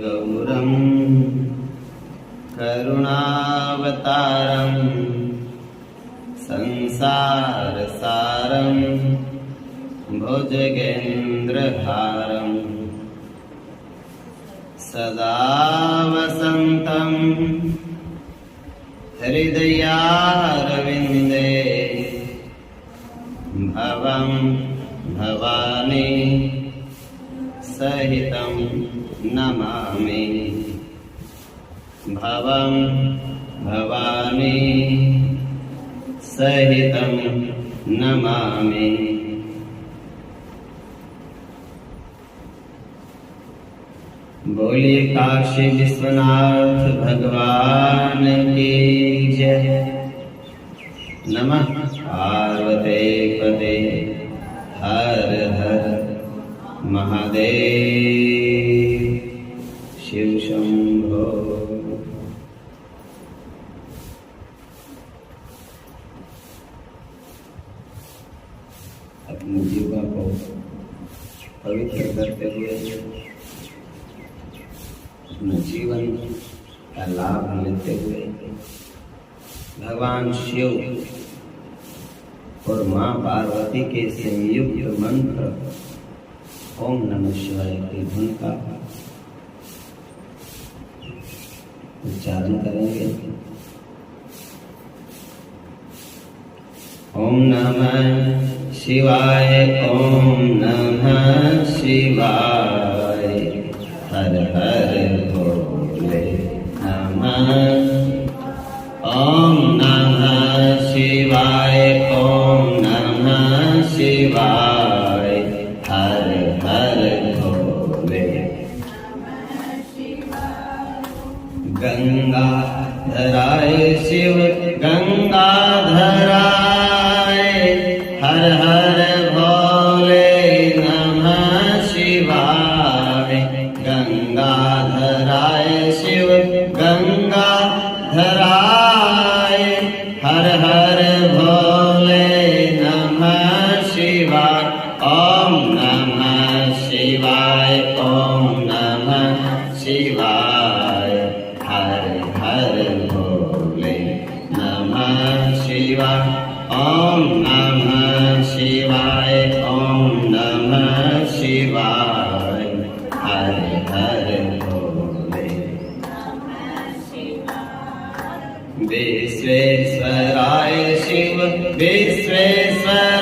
गौरं करुणावतारं संसारसारं भुजगेन्द्रहारं सदा वसन्तं हृदयारविन्दे भवं भवानी सहितं नमामि। भवं भवानी सहितं नमामि। बोलिए काशी विश्वनाथ भगवान की जय। नमः पार्वते पते हर हर महादेव शिव शंभो। अपने जीवन को पवित्र करते हुए अपने जीवन का लाभ लेते हुए भगवान शिव और मां पार्वती के संयुक्त मंत्र ओम नमः शिवाय की धुन का उच्चारण करेंगे। ओम नमः शिवाय, ओम नमः शिवाय, हर हर भोले नमः। ओम नमः शिवाय, ओम नमः शिवाय, हर हर भोले। गंगा धराय शिव गंगा धराय, हर हर भोले नमः शिवाय। गंगा धराय शिव गंगा धराय, हर हर भोले नमः शिवाय। ओम नमः शिवाय, ओम नमः शिवाय, हर हर भोले नमः शिवाय। ओम नमः शिवाय, ओम नमः शिवाय, हर हर भोले विश्वेश्वराय शिव विश्वेश्वराय,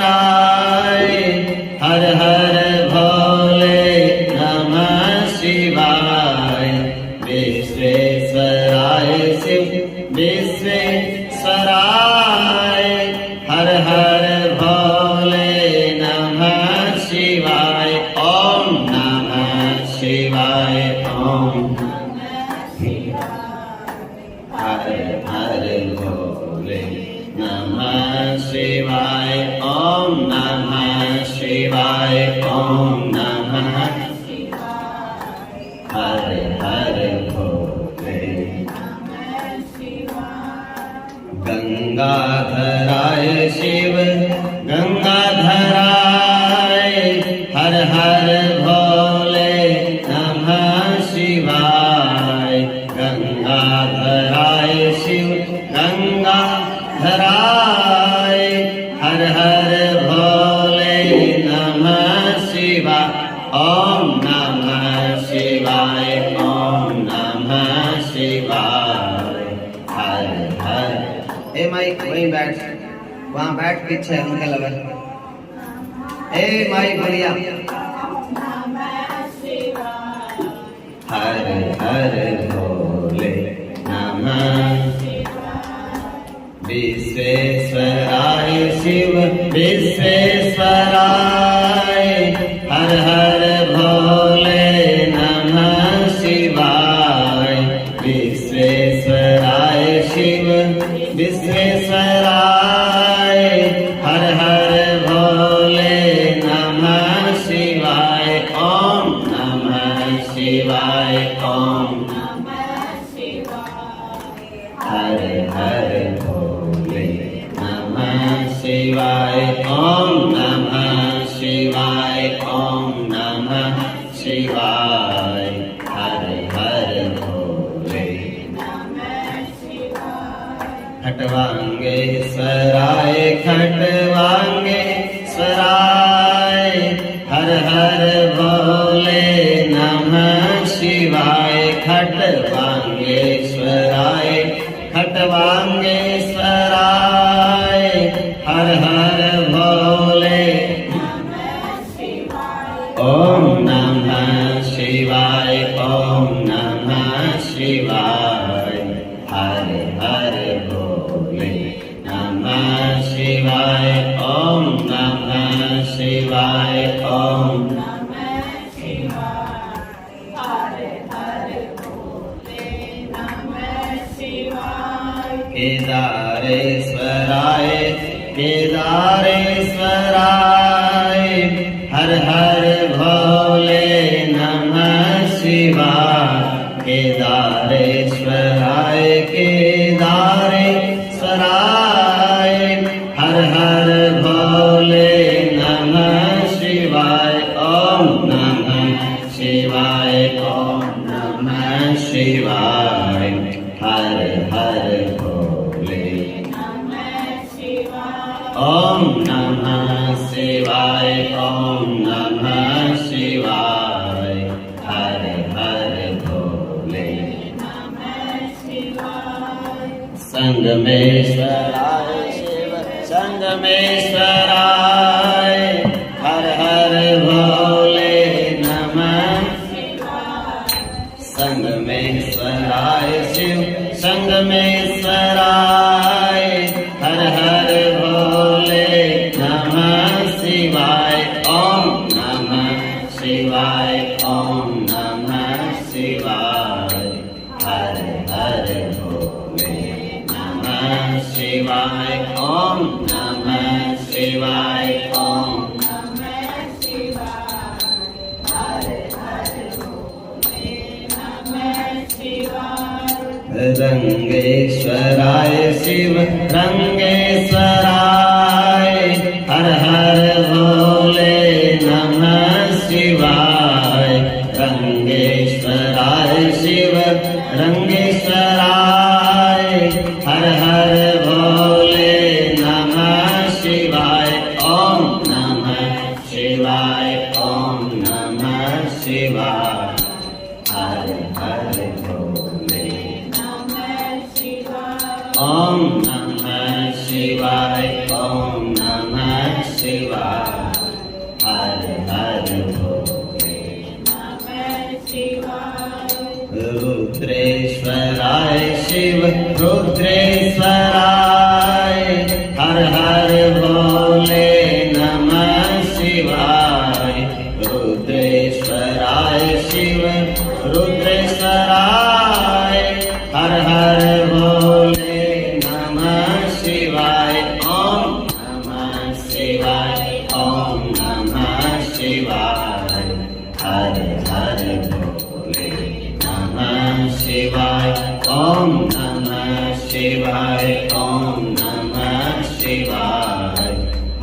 हर हर भोले नमः शिवाय। विश्वेश्वराय शिव विश्वेश्वराय, हर हर भोले नमः शिवाय। ओम नमः शिवाय, ओम हर हर भोले नमः शिवाय। ओम नमः शिवाय, ओम नमः हर हर भोले। गंगाधराय शिव गंगाधराय, हर हर भोले नमः शिवाय। गंगाधराय शिव गंगाधराय, हर हर भोले नमः शिवाय। ओम नमः शिवाय, ओम नमः शिवाय, हर हर। ए माई वहीं बैठ, वहाँ बैठ पीछे उनके लगे। ए माई बोलिया हर हर भोले नमः। विश्वेश्वराय शिव विश्वेश्वराय, हर हर भोले नमः शिवाय। विश्वेश्वराय शिव विश्वेश्वराय, हर हर भोले नमः शिवाय। ओम नमः शिवाय, ओम हर हर भोले नमः शिवाय। ओम नमः शिवाय, ओम नमः शिवाय, हर खटवांगेश्वराय खटवांगेश्वराय हर हर भोले नमः शिवाय खटवांगेश्वराय खटवांगेश्वराय हर हर भोले ओम नमः शिवाय ओम नमः शिवाय हर हर भोले नमः शिवाय ओम नमः शिवाय ओम नमः शिवाय हर हर भोले नमः शिवाय केदारेश्वराय केदारेश्वराय हर हर भोले नमः शिवाय केदारेश्वराय केदारेश्वराय हर हर भोले नमः शिवाय ओम नमः शिवाय ओम नमः शिवाय हर हर भोले नमः शिवाय ओम नमः शिवाय ओम नमः शिवाय हर हर भोले नमः शिवाय संगमेश्वराय शिव संगमेश्वराय हर हर भोले नमः शिवाय संगमेश्वराय शिव संगमेश्वराय हर हर भोले नमः शिवाय ओम नमः शिवाय ओम नमः शिवाय हर हर भोले नमः शिवाय ओम नमः शिवाय ओम नमः शिवाय हर हर भोले नमः शिवाय रंगेश्वराय शिव रंगेश्वराय हर हर भोले नमः शिवाय रंगेश्वराय शिव रंगेश्वराय हर हर भोले नमः शिवाय ओम नमः शिवाय ओम नमः शिवाय हर हर भोले नमः शिवाय ओम नमः शिवाय ओम नमः शिवाय हर हर भोले नमः शिवाय रुद्रेश्वराय शिव रुद्रेश्वराय हर हर भोले नमः शिवाय रुद्रेश्वराय शिव रुद्रेश्वराय हर हर भोले नमः शिवाय ओम नमः शिवाय ओम नमः शिवाय हर हर भोले नमः शिवाय ओम नमः शिवाय ओम नमः शिवाय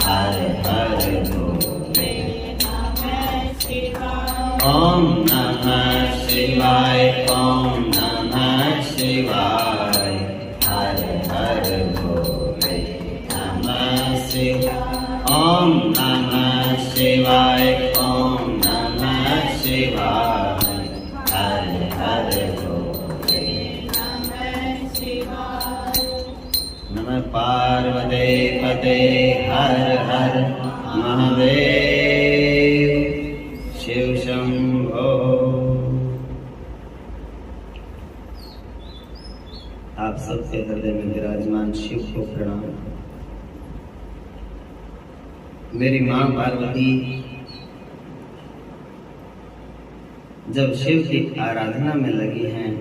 हर हर भोले नमः शिवाय ओम नमः शिवाय ओम नमः शिवाय हर हर भोले नमः शिवाय ओम नमः शिवाय ओम नमः शिवाय हर हर भोले नमः शिवाय नमः पार्वती पते हर हर महादेव शिव शंभो। आप सबके हृदय में विराजमान शिव को प्रणाम। मेरी मां पार्वती जब शिव की आराधना में लगी हैं,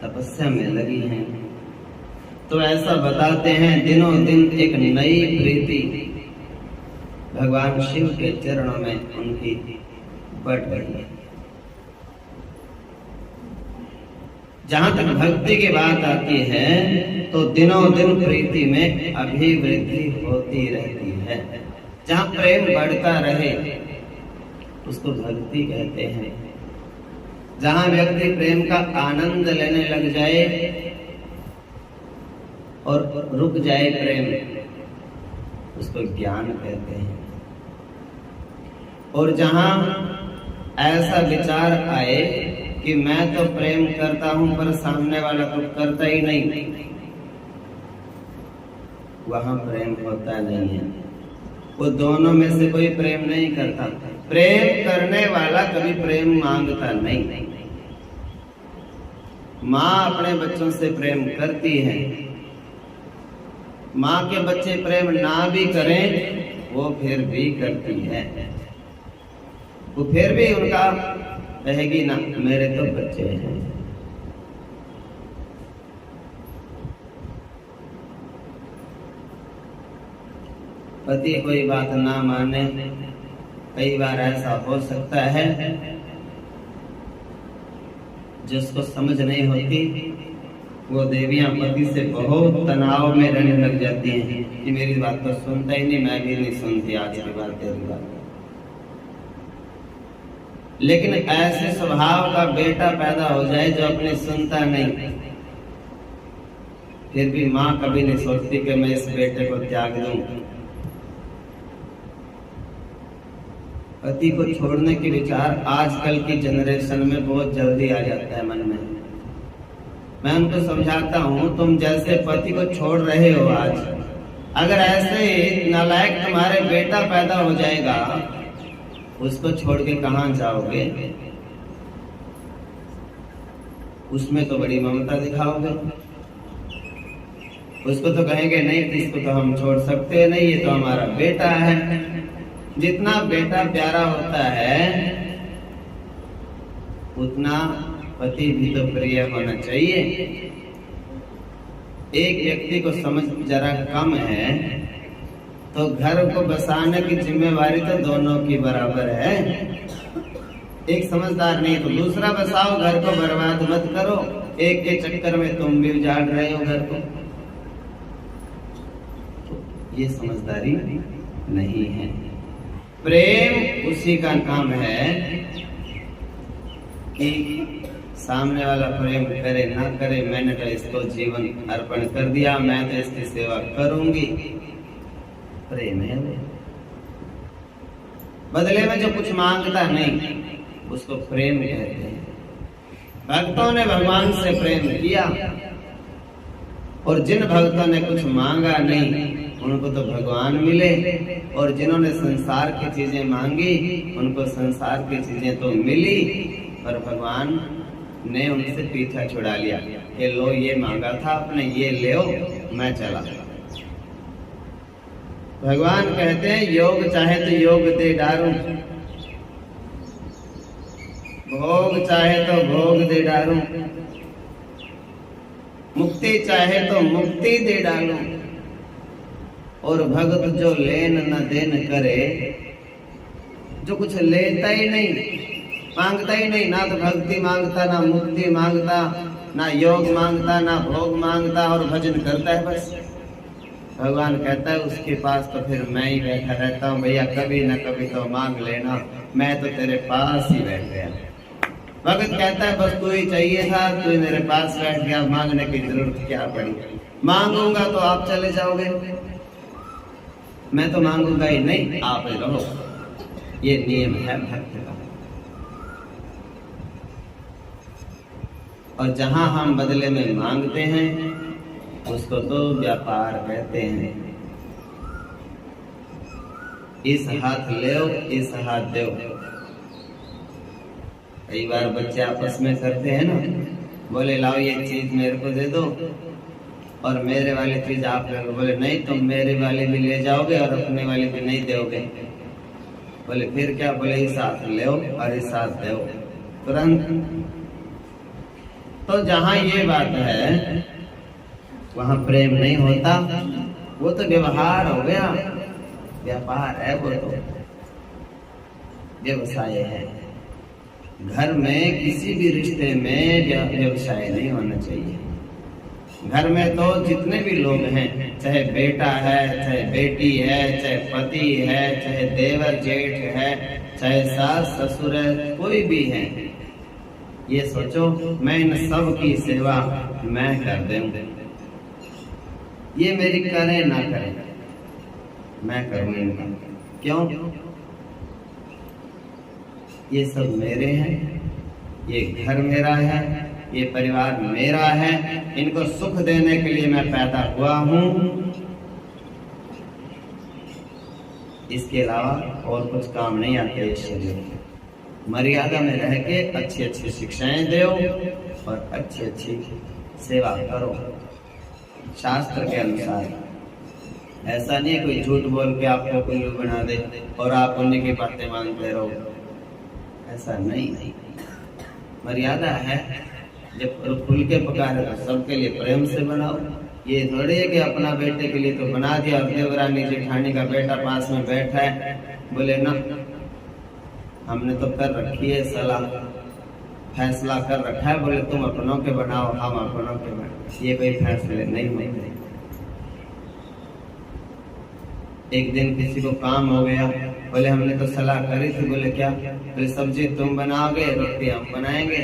तपस्या में लगी हैं, तो ऐसा बताते हैं दिनों दिन एक नई प्रीति भगवान शिव के चरणों में उनकी बढ़ रही है। जहां तक भक्ति की बात आती है तो दिनों दिन प्रीति में अभिवृद्धि होती रहती है। जहां प्रेम बढ़ता रहे उसको भक्ति कहते हैं। जहां व्यक्ति प्रेम का आनंद लेने लग जाए और रुक जाए प्रेम, उसको ज्ञान कहते हैं। और जहां ऐसा विचार आए कि मैं तो प्रेम करता हूं पर सामने वाला तो करता ही नहीं, वहां प्रेम होता नहीं है। वो दोनों में से कोई प्रेम नहीं करता। प्रेम करने वाला कभी प्रेम मांगता नहीं। माँ अपने बच्चों से प्रेम करती है। माँ के बच्चे प्रेम ना भी करें, वो फिर भी करती है। वो फिर भी उनका कहेगी ना, मेरे तो बच्चे हैं। पति कोई बात ना माने, कई बार ऐसा हो सकता है जिसको समझ नहीं होती, वो देवियां पति से बहुत तनाव में रहने लग जाती हैं कि मेरी बात तो सुनता ही नहीं, मैं भी नहीं सुनती आज की बात तेरी बात। लेकिन ऐसे स्वभाव का बेटा पैदा हो जाए जो अपने सुनता नहीं, फिर भी माँ कभी नहीं सोचती कि मैं इस बेटे को त्याग दूं। पति को छोड़ने के विचार आजकल की जनरेशन में बहुत जल्दी आ जाता है मन में। मैं उनको समझाता हूँ, तुम जैसे पति को छोड़ रहे हो आज, अगर ऐसे नालायक तुम्हारे बेटा पैदा हो जाएगा, उसको छोड़ के कहाँ जाओगे? उसमें तो बड़ी ममता दिखाओगे। उसको तो कहेंगे नहीं, इसको तो हम छोड़ सकते नहीं, ये तो हमारा बेटा है। जितना बेटा प्यारा होता है उतना पति भी तो प्रिय होना चाहिए। एक व्यक्ति को समझ जरा कम है तो घर को बसाने की जिम्मेवारी तो दोनों की बराबर है। एक समझदार नहीं तो दूसरा बसाओ, घर को बर्बाद मत करो। एक के चक्कर में तुम भी उजाड़ रहे हो घर को। तो ये समझदारी नहीं है। प्रेम उसी का नाम है कि सामने वाला प्रेम करे ना करे, मैंने तो इसको जीवन अर्पण कर दिया, मैं तो इसकी सेवा करूंगी, प्रेम है। बदले में जो कुछ मांगता नहीं, उसको प्रेम कहते हैं। भक्तों ने भगवान से प्रेम किया, और जिन भक्तों ने कुछ मांगा नहीं उनको तो भगवान मिले, और जिन्होंने संसार की चीजें मांगी उनको संसार की चीजें तो मिली, पर भगवान ने उनसे पीछा छुड़ा लिया कि लो ये मांगा था आपने, ये ले मैं चला। भगवान कहते हैं योग चाहे तो योग दे डारूं, भोग चाहे तो भोग दे डारूं, मुक्ति चाहे तो मुक्ति दे डालूं। और भगत जो लेन न देन करे, जो कुछ लेता ही नहीं, मांगता ही नहीं, ना तो भक्ति मांगता, ना मुक्ति मांगता, ना योग मांगता, ना भोग मांगता, और भजन करता है बस। भगवान कहता है उसके पास तो फिर मैं ही बैठा रहता हूँ, भैया कभी ना कभी तो मांग लेना, मैं तो तेरे पास ही बैठ गया। भगत कहता है बस तू ही चाहिए था, तू मेरे पास बैठ गया, मांगने की जरूरत क्या पड़ी? मांगूंगा तो आप चले जाओगे, मैं तो मांगूंगा ही नहीं, आप ही रहो। ये नियम है भक्त का। और जहां हम बदले में मांगते हैं उसको तो व्यापार कहते हैं। इस हाथ ले, इस हाथ दो। कई बार बच्चे आपस में करते हैं ना, बोले लाओ ये चीज मेरे को दे दो और मेरे वाली चीज आप ले लो। बोले नहीं, तुम मेरे वाली भी ले जाओगे और अपने वाली भी नहीं दोगे। बोले फिर क्या? बोले इस हाथ ले और इस हाथ दो तुरंत। तो जहां ये बात है वहां प्रेम नहीं होता, वो तो व्यवहार हो गया, व्यापार है, वो तो व्यवसाय है। घर में किसी भी रिश्ते में व्यवसाय नहीं होना चाहिए। घर में तो जितने भी लोग हैं, चाहे बेटा है, चाहे बेटी है, चाहे पति है, चाहे देवर जेठ है, चाहे सास ससुर है, कोई भी है, ये सोचो मैं इन सब की सेवा मैं कर दूं। ये मेरी करें ना करें, मैं करूँ इनका। क्यों? ये सब मेरे हैं, ये घर मेरा है, ये परिवार मेरा है, इनको सुख देने के लिए मैं पैदा हुआ हूँ। इसके अलावा और कुछ काम नहीं आते इस शरीर। मर्यादा में रह के अच्छी अच्छी शिक्षाएं दो और अच्छी अच्छी सेवा करो शास्त्र के अनुसार। ऐसा नहीं कोई झूठ बोल के आपको उल्लू बना दे और आप उन्हीं की बातें मानते रहो, ऐसा नहीं। मर्यादा है, जब खुल के पकारे तो सबके लिए प्रेम से बनाओ। ये थोड़ी है कि अपना बेटे के लिए तो बना दिया और देवरानी जेठानी का बेटा पास में बैठा है, बोले ना हमने तो कर रखी है सलाह, फैसला कर रखा है, बोले तुम अपनों के बनाओ हम अपनों के बनाओ। ये कोई फैसले नहीं होते। एक दिन किसी को काम हो गया, बोले हमने तो सलाह करी थी, बोले क्या? बोले सब्जी तुम बनाओगे रोटी हम बनाएंगे।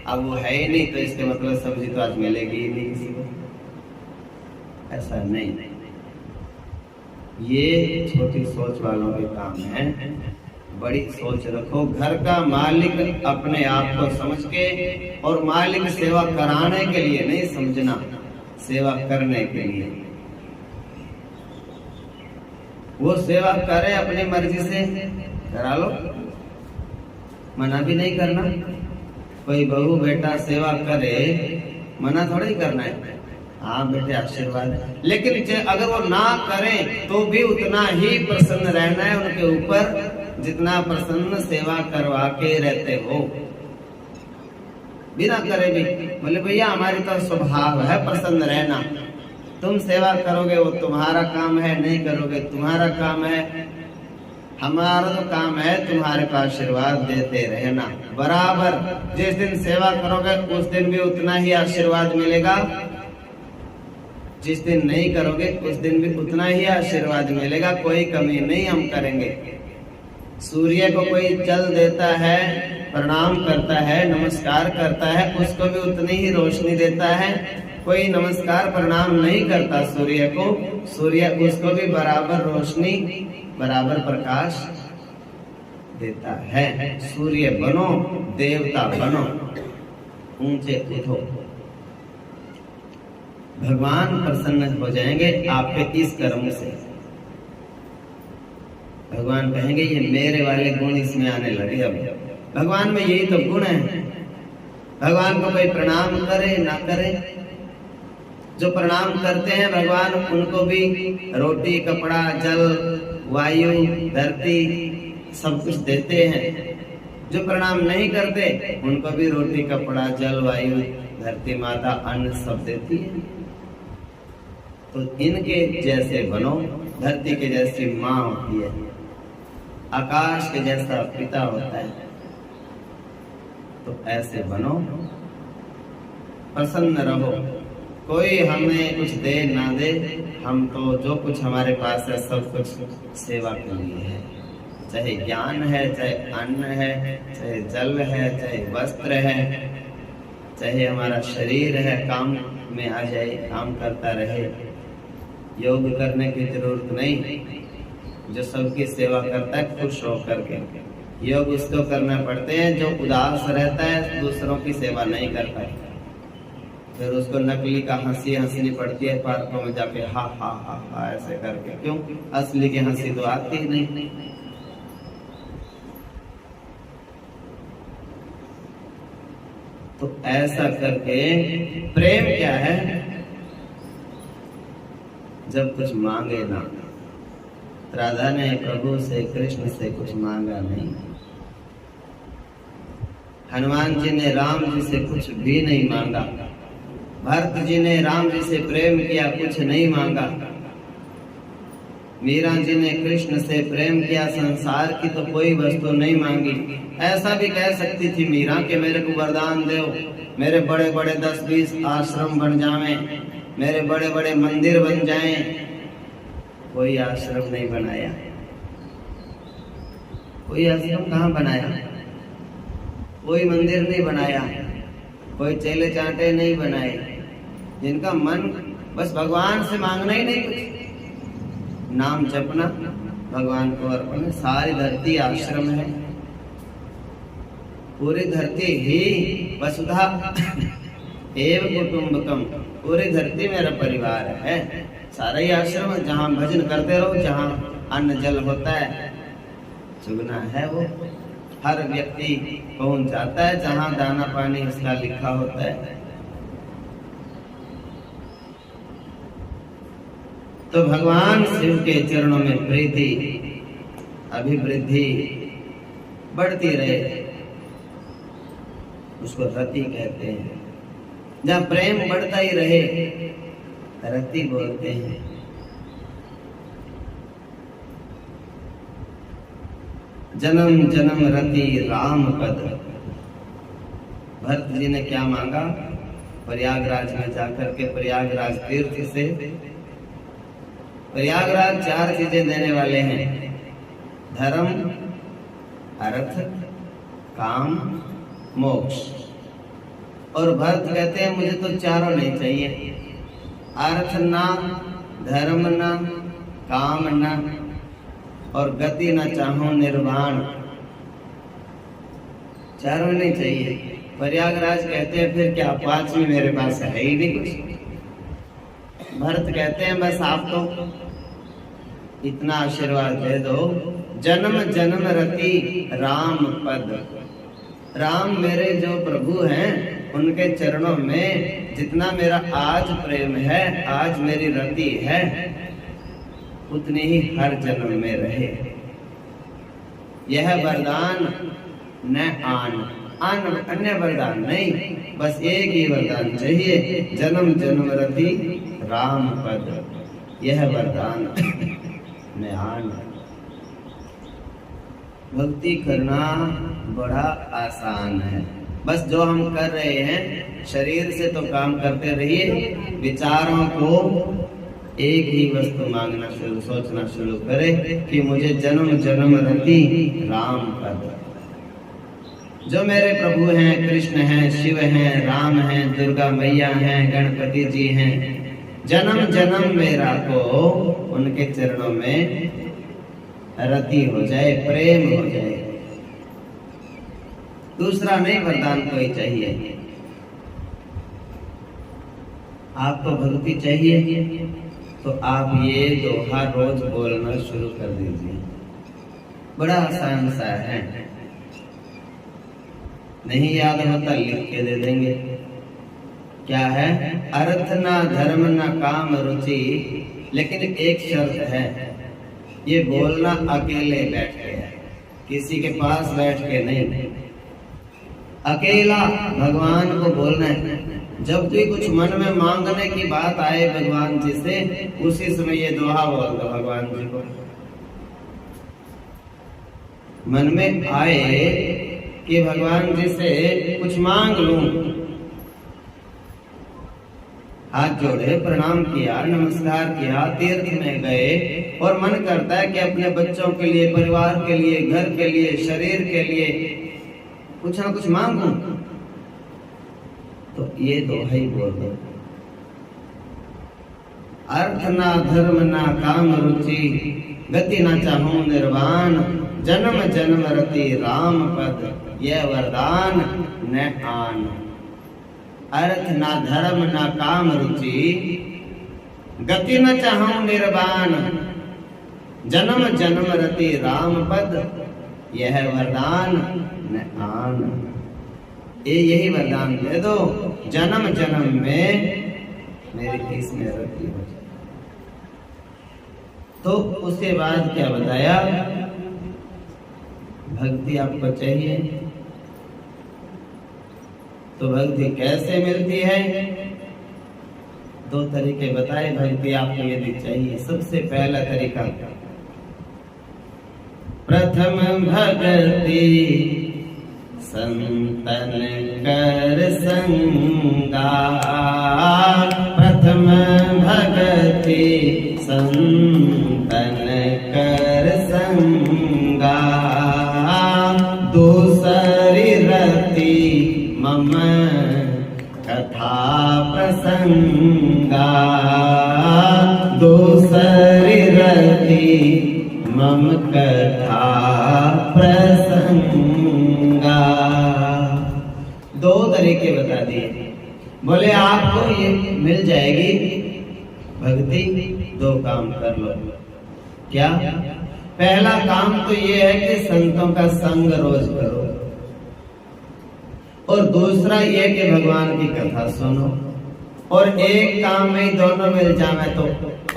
अब वो है ही नहीं तो इसके मतलब सब्जी तो आज मिलेगी ही नहीं किसी को। ऐसा नहीं, ये छोटी सोच वालों के काम है। बड़ी सोच रखो। घर का मालिक अपने आप को समझ के, और मालिक सेवा कराने के लिए नहीं समझना, सेवा करने के लिए। वो सेवा करे अपनी मर्जी से, करा लो, मना भी नहीं करना। कोई बहू बेटा सेवा करे, मना थोड़ा ही करना है। हाँ बेटे आशीर्वाद है, लेकिन अगर वो ना करें तो भी उतना ही प्रसन्न रहना है उनके ऊपर जितना प्रसन्न सेवा करवा के रहते हो। बिना करे भी बोले भैया हमारी तो स्वभाव है प्रसन्न रहना, तुम सेवा करोगे वो तुम्हारा काम है, नहीं करोगे तुम्हारा काम है, हमारा तो काम है तुम्हारे को आशीर्वाद देते रहना। बराबर जिस दिन सेवा करोगे उस दिन भी उतना ही आशीर्वाद मिलेगा, जिस दिन नहीं करोगे उस दिन भी उतना ही आशीर्वाद मिलेगा, कोई कमी नहीं हम करेंगे। सूर्य को कोई जल देता है, प्रणाम करता है, नमस्कार करता है, उसको भी उतनी ही रोशनी देता है। कोई नमस्कार प्रणाम नहीं करता सूर्य को, सूर्य उसको भी बराबर रोशनी बराबर प्रकाश देता है। सूर्य बनो, देवता बनो, ऊंचे उठो। भगवान प्रसन्न हो जाएंगे आपके इस कर्म से। भगवान कहेंगे ये मेरे वाले गुण इसमें आने लगे। अब भगवान में यही तो गुण है। भगवान को कोई प्रणाम करे ना करे, जो प्रणाम करते हैं भगवान उनको भी रोटी कपड़ा जल वायु धरती सब कुछ देते हैं। जो प्रणाम नहीं करते उनको भी रोटी कपड़ा जल वायु धरती माता अन्न सब देती है। तो इनके जैसे बनो। धरती के जैसी माँ होती है, आकाश के जैसा पिता होता है, तो ऐसे बनो, प्रसन्न रहो। कोई हमें कुछ दे ना दे, हम तो जो कुछ हमारे पास है सब कुछ सेवा के लिए है। चाहे ज्ञान है, चाहे अन्न है, चाहे जल है, चाहे वस्त्र है, चाहे हमारा शरीर है, काम में आ जाए, काम करता रहे। योग करने की जरूरत नहीं, जो सबकी सेवा करता है खुश होकर के। योग उसको करना पड़ते हैं जो उदास रहता है, दूसरों की सेवा नहीं करता है, फिर उसको नकली का हंसी हंसनी पड़ती है पार्कों में जाके, हा हा हा हा ऐसे करके। क्यों? असली की हंसी तो आती ही नहीं। तो ऐसा करके प्रेम क्या है? जब कुछ मांगे ना। राधा ने प्रभु से कृष्ण से कुछ मांगा नहीं, हनुमान जी ने राम जी से कुछ भी नहीं मांगा, भरत जी ने राम जी से प्रेम किया, कुछ नहीं मांगा, मीरा जी ने कृष्ण से प्रेम किया, संसार की तो कोई वस्तु नहीं मांगी। ऐसा भी कह सकती थी मीरा कि मेरे को वरदान दो, मेरे बड़े बड़े 10-20 आश्रम बन जाएं, मेरे बड़े बड़े मंदिर बन जाएं। कोई आश्रम नहीं बनाया, कोई आश्रम कहाँ बनाया, कोई मंदिर नहीं बनाया, कोई चेले चांटे नहीं बनाए। जिनका मन बस भगवान से मांगना ही नहीं कुछ, नाम जपना, भगवान को अर्पण। सारी धरती आश्रम है, पूरी धरती ही वसुधा एव कुटुंबकम, पूरी धरती मेरा परिवार है, सारा ही आश्रम। जहाँ भजन करते रहो, जहाँ अन्न जल होता है, चुगना है वो हर व्यक्ति पहुंच जाता है, जहाँ दाना पानी इसका लिखा होता है। तो भगवान शिव के चरणों में प्रीति अभिवृद्धि बढ़ती रहे, उसको रति कहते हैं। जहाँ प्रेम बढ़ता ही रहे, रति बोलते हैं। जन्म जन्म रति राम पद। भरत जी ने क्या मांगा? प्रयागराज में जाकर के, प्रयागराज तीर्थ से, प्रयागराज 4 चीजें देने वाले हैं, धर्म, अर्थ, काम, मोक्ष। और भरत कहते हैं मुझे तो चारों नहीं चाहिए, अर्थ ना, धर्म ना, काम ना, और गति ना चाहूं निर्वाण, चारों नहीं चाहिए। प्रयागराज कहते हैं फिर क्या, 5वीं मेरे पास है ही नहीं कुछ। भरत कहते हैं बस आप तो इतना आशीर्वाद दे दो, जन्म जन्म रति राम पद। राम मेरे जो प्रभु हैं, उनके चरणों में जितना मेरा आज प्रेम है, आज मेरी रति है, उतनी ही हर जन्म में रहे। यह वरदान न अन्य वरदान नहीं, बस एक ही वरदान चाहिए, जन्म जन्म रति राम पद। यह वरदान न आन। भक्ति करना बड़ा आसान है, बस जो हम कर रहे हैं, शरीर से तो काम करते रहिए, विचारों को एक ही वस्तु मांगना शुरू, सोचना शुरू करें कि मुझे जन्म जन्म रति राम पद। जो मेरे प्रभु हैं, कृष्ण हैं, शिव हैं, राम हैं, दुर्गा मैया हैं, गणपति जी हैं, जन्म जन्म मेरा को उनके चरणों में रति हो जाए, प्रेम हो जाए। दूसरा नहीं वरदान कोई चाहिए। आपको भक्ति चाहिए तो आप ये दोहा रोज बोलना शुरू कर दीजिए, बड़ा आसान सा है। नहीं याद होता लिख के दे देंगे। क्या है? अर्थ ना धर्म ना काम रुचि, लेकिन एक शर्त है, ये बोलना अकेले बैठ के है, किसी के पास बैठ के नहीं, अकेला भगवान को बोलना है। जब भी कुछ मन में मांगने की बात आए भगवान जी से, उसी समय ये दोहा बोल दो भगवान जी को। मन में आए कि भगवान जी से कुछ मांग लूं, हाथ जोड़े, प्रणाम किया, नमस्कार किया, तीर्थ में गए और मन करता है कि अपने बच्चों के लिए, परिवार के लिए, घर के लिए, शरीर के लिए कुछ ना कुछ मांगूं, तो ये दोहा ही बोल दो। अर्थ ना धर्म ना काम रुचि, गति ना चाहूं निर्वाण, जन्म जन्म रति राम पद। यह वरदान न आन। अर्थ ना धर्म ना काम रुचि, गति न चाहूं निर्वाण, जन्म जन्म रति राम पद। यह वरदान न आन। यही वरदान दे दो, जन्म जन्म में मेरी इसमें रति हो जाए। तो उसके बाद क्या बताया? भक्ति आपको चाहिए, तो भक्ति कैसे मिलती है? 2 तरीके बताए भक्ति आपको यदि चाहिए। सबसे पहला तरीका, प्रथम भक्ति संतन कर संगा। प्रथम भक्ति संतन कर संगा, दूसरी रति मम कथा संगा, दूसरी रति मम कथा प्रसंगा। दो तरीके बता दिए। बोले आपको ये मिल जाएगी भक्ति, दो काम कर लो। क्या? पहला काम तो ये है कि संतों का संग रोज करो, और दूसरा ये कि भगवान की कथा सुनो। और एक काम में दोनों मिल जाए तो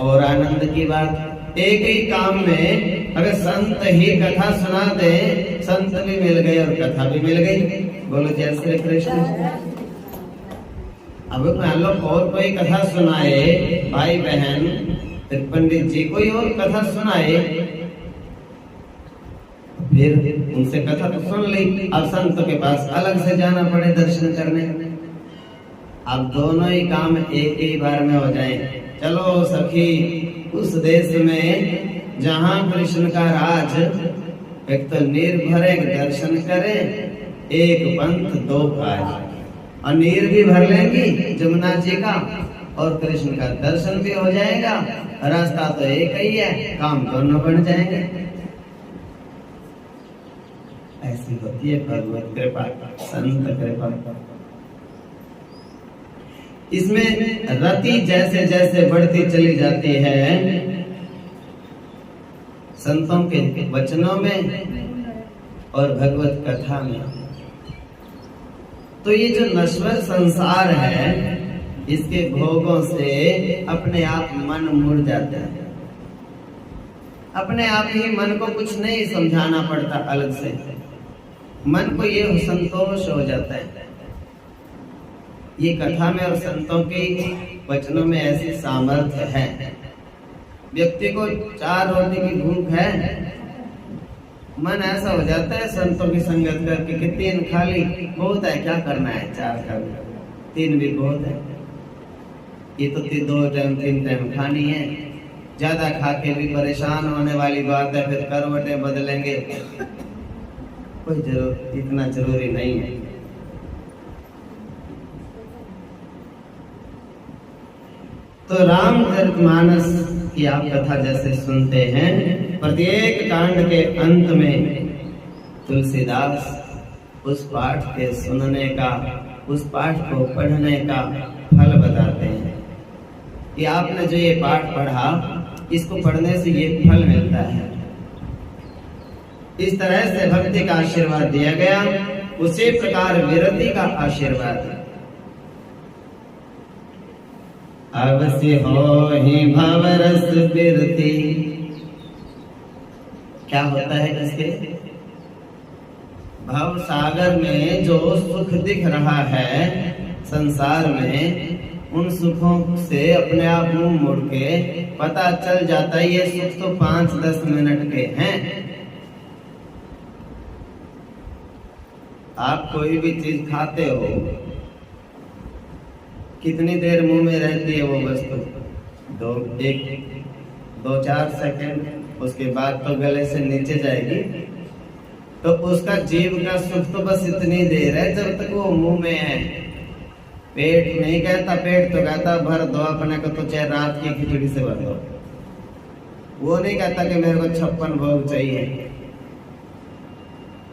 और आनंद की बात। एक ही काम में अगर संत ही कथा सुना दे, संत भी मिल गए और कथा भी मिल गई। बोलो जय श्री कृष्ण। अब मान लो और कोई कथा सुनाए, भाई बहन, फिर पंडित जी कोई और कथा सुनाए, फिर उनसे कथा तो सुन ली, अब संतों के पास अलग से जाना पड़े दर्शन करने। अब दोनों ही काम एक ही बार में हो जाए। चलो सखी, उस देश में जहाँ कृष्ण का राज, एक तो निर्भर दर्शन करे, एक पंथ दो काज, और नीर भी भर लेंगी जमुना जी का, और कृष्ण का दर्शन भी हो जाएगा। रास्ता तो एक ही है, काम दोनों बन जाएंगे। ऐसी होती है भगवत कृपा, संत कृपा। इसमें रति जैसे जैसे बढ़ती चली जाती है संतों के वचनों में और भगवत कथा में, तो ये जो नश्वर संसार है, इसके भोगों से अपने आप मन मुड़ जाता है। अपने आप ही मन को कुछ नहीं समझाना पड़ता अलग से, मन को ये संतोष हो जाता है। ये कथा में और संतों के वचनों में ऐसी सामर्थ्य है। व्यक्ति को 4 रोटी की भूख है, मन ऐसा हो जाता है संतों की संगत करके कि 3 खा ली बहुत है, क्या करना है 4 खा ली, 3 भी बहुत है। ये तो 2 टाइम 3 टाइम खानी है, ज्यादा खा के भी परेशान होने वाली बात है, फिर करवटें बदलेंगे, कोई इतना जरूरी नहीं है। तो रामचरितमानस की आप कथा जैसे सुनते हैं, प्रत्येक कांड के अंत में तुलसीदास उस पाठ के सुनने का, उस पाठ को पढ़ने का फल बताते हैं कि आपने जो ये पाठ पढ़ा, इसको पढ़ने से ये फल मिलता है। इस तरह से भक्ति का आशीर्वाद दिया गया, उसी प्रकार विरति का आशीर्वाद। अवश्य हो ही भवरस विरति। क्या होता है इसके? भव सागर में जो सुख दिख रहा है संसार में, उन सुखों से अपने आप मुंह मुड़ के पता चल जाता है ये सुख तो 5-10 मिनट के हैं। आप कोई भी चीज खाते हो, कितनी देर मुंह में रहती है वो वस्तु? 2-4 सेकंड, उसके बाद तो गले से नीचे जाएगी। तो उसका जीव का सुख तो बस इतनी देर है जब तक वो मुंह में है। पेट नहीं कहता, पेट तो कहता भर दो अपने को, तो चाहे रात की खिचड़ी से भर दो। वो नहीं कहता कि मेरे को 56 भोग चाहिए,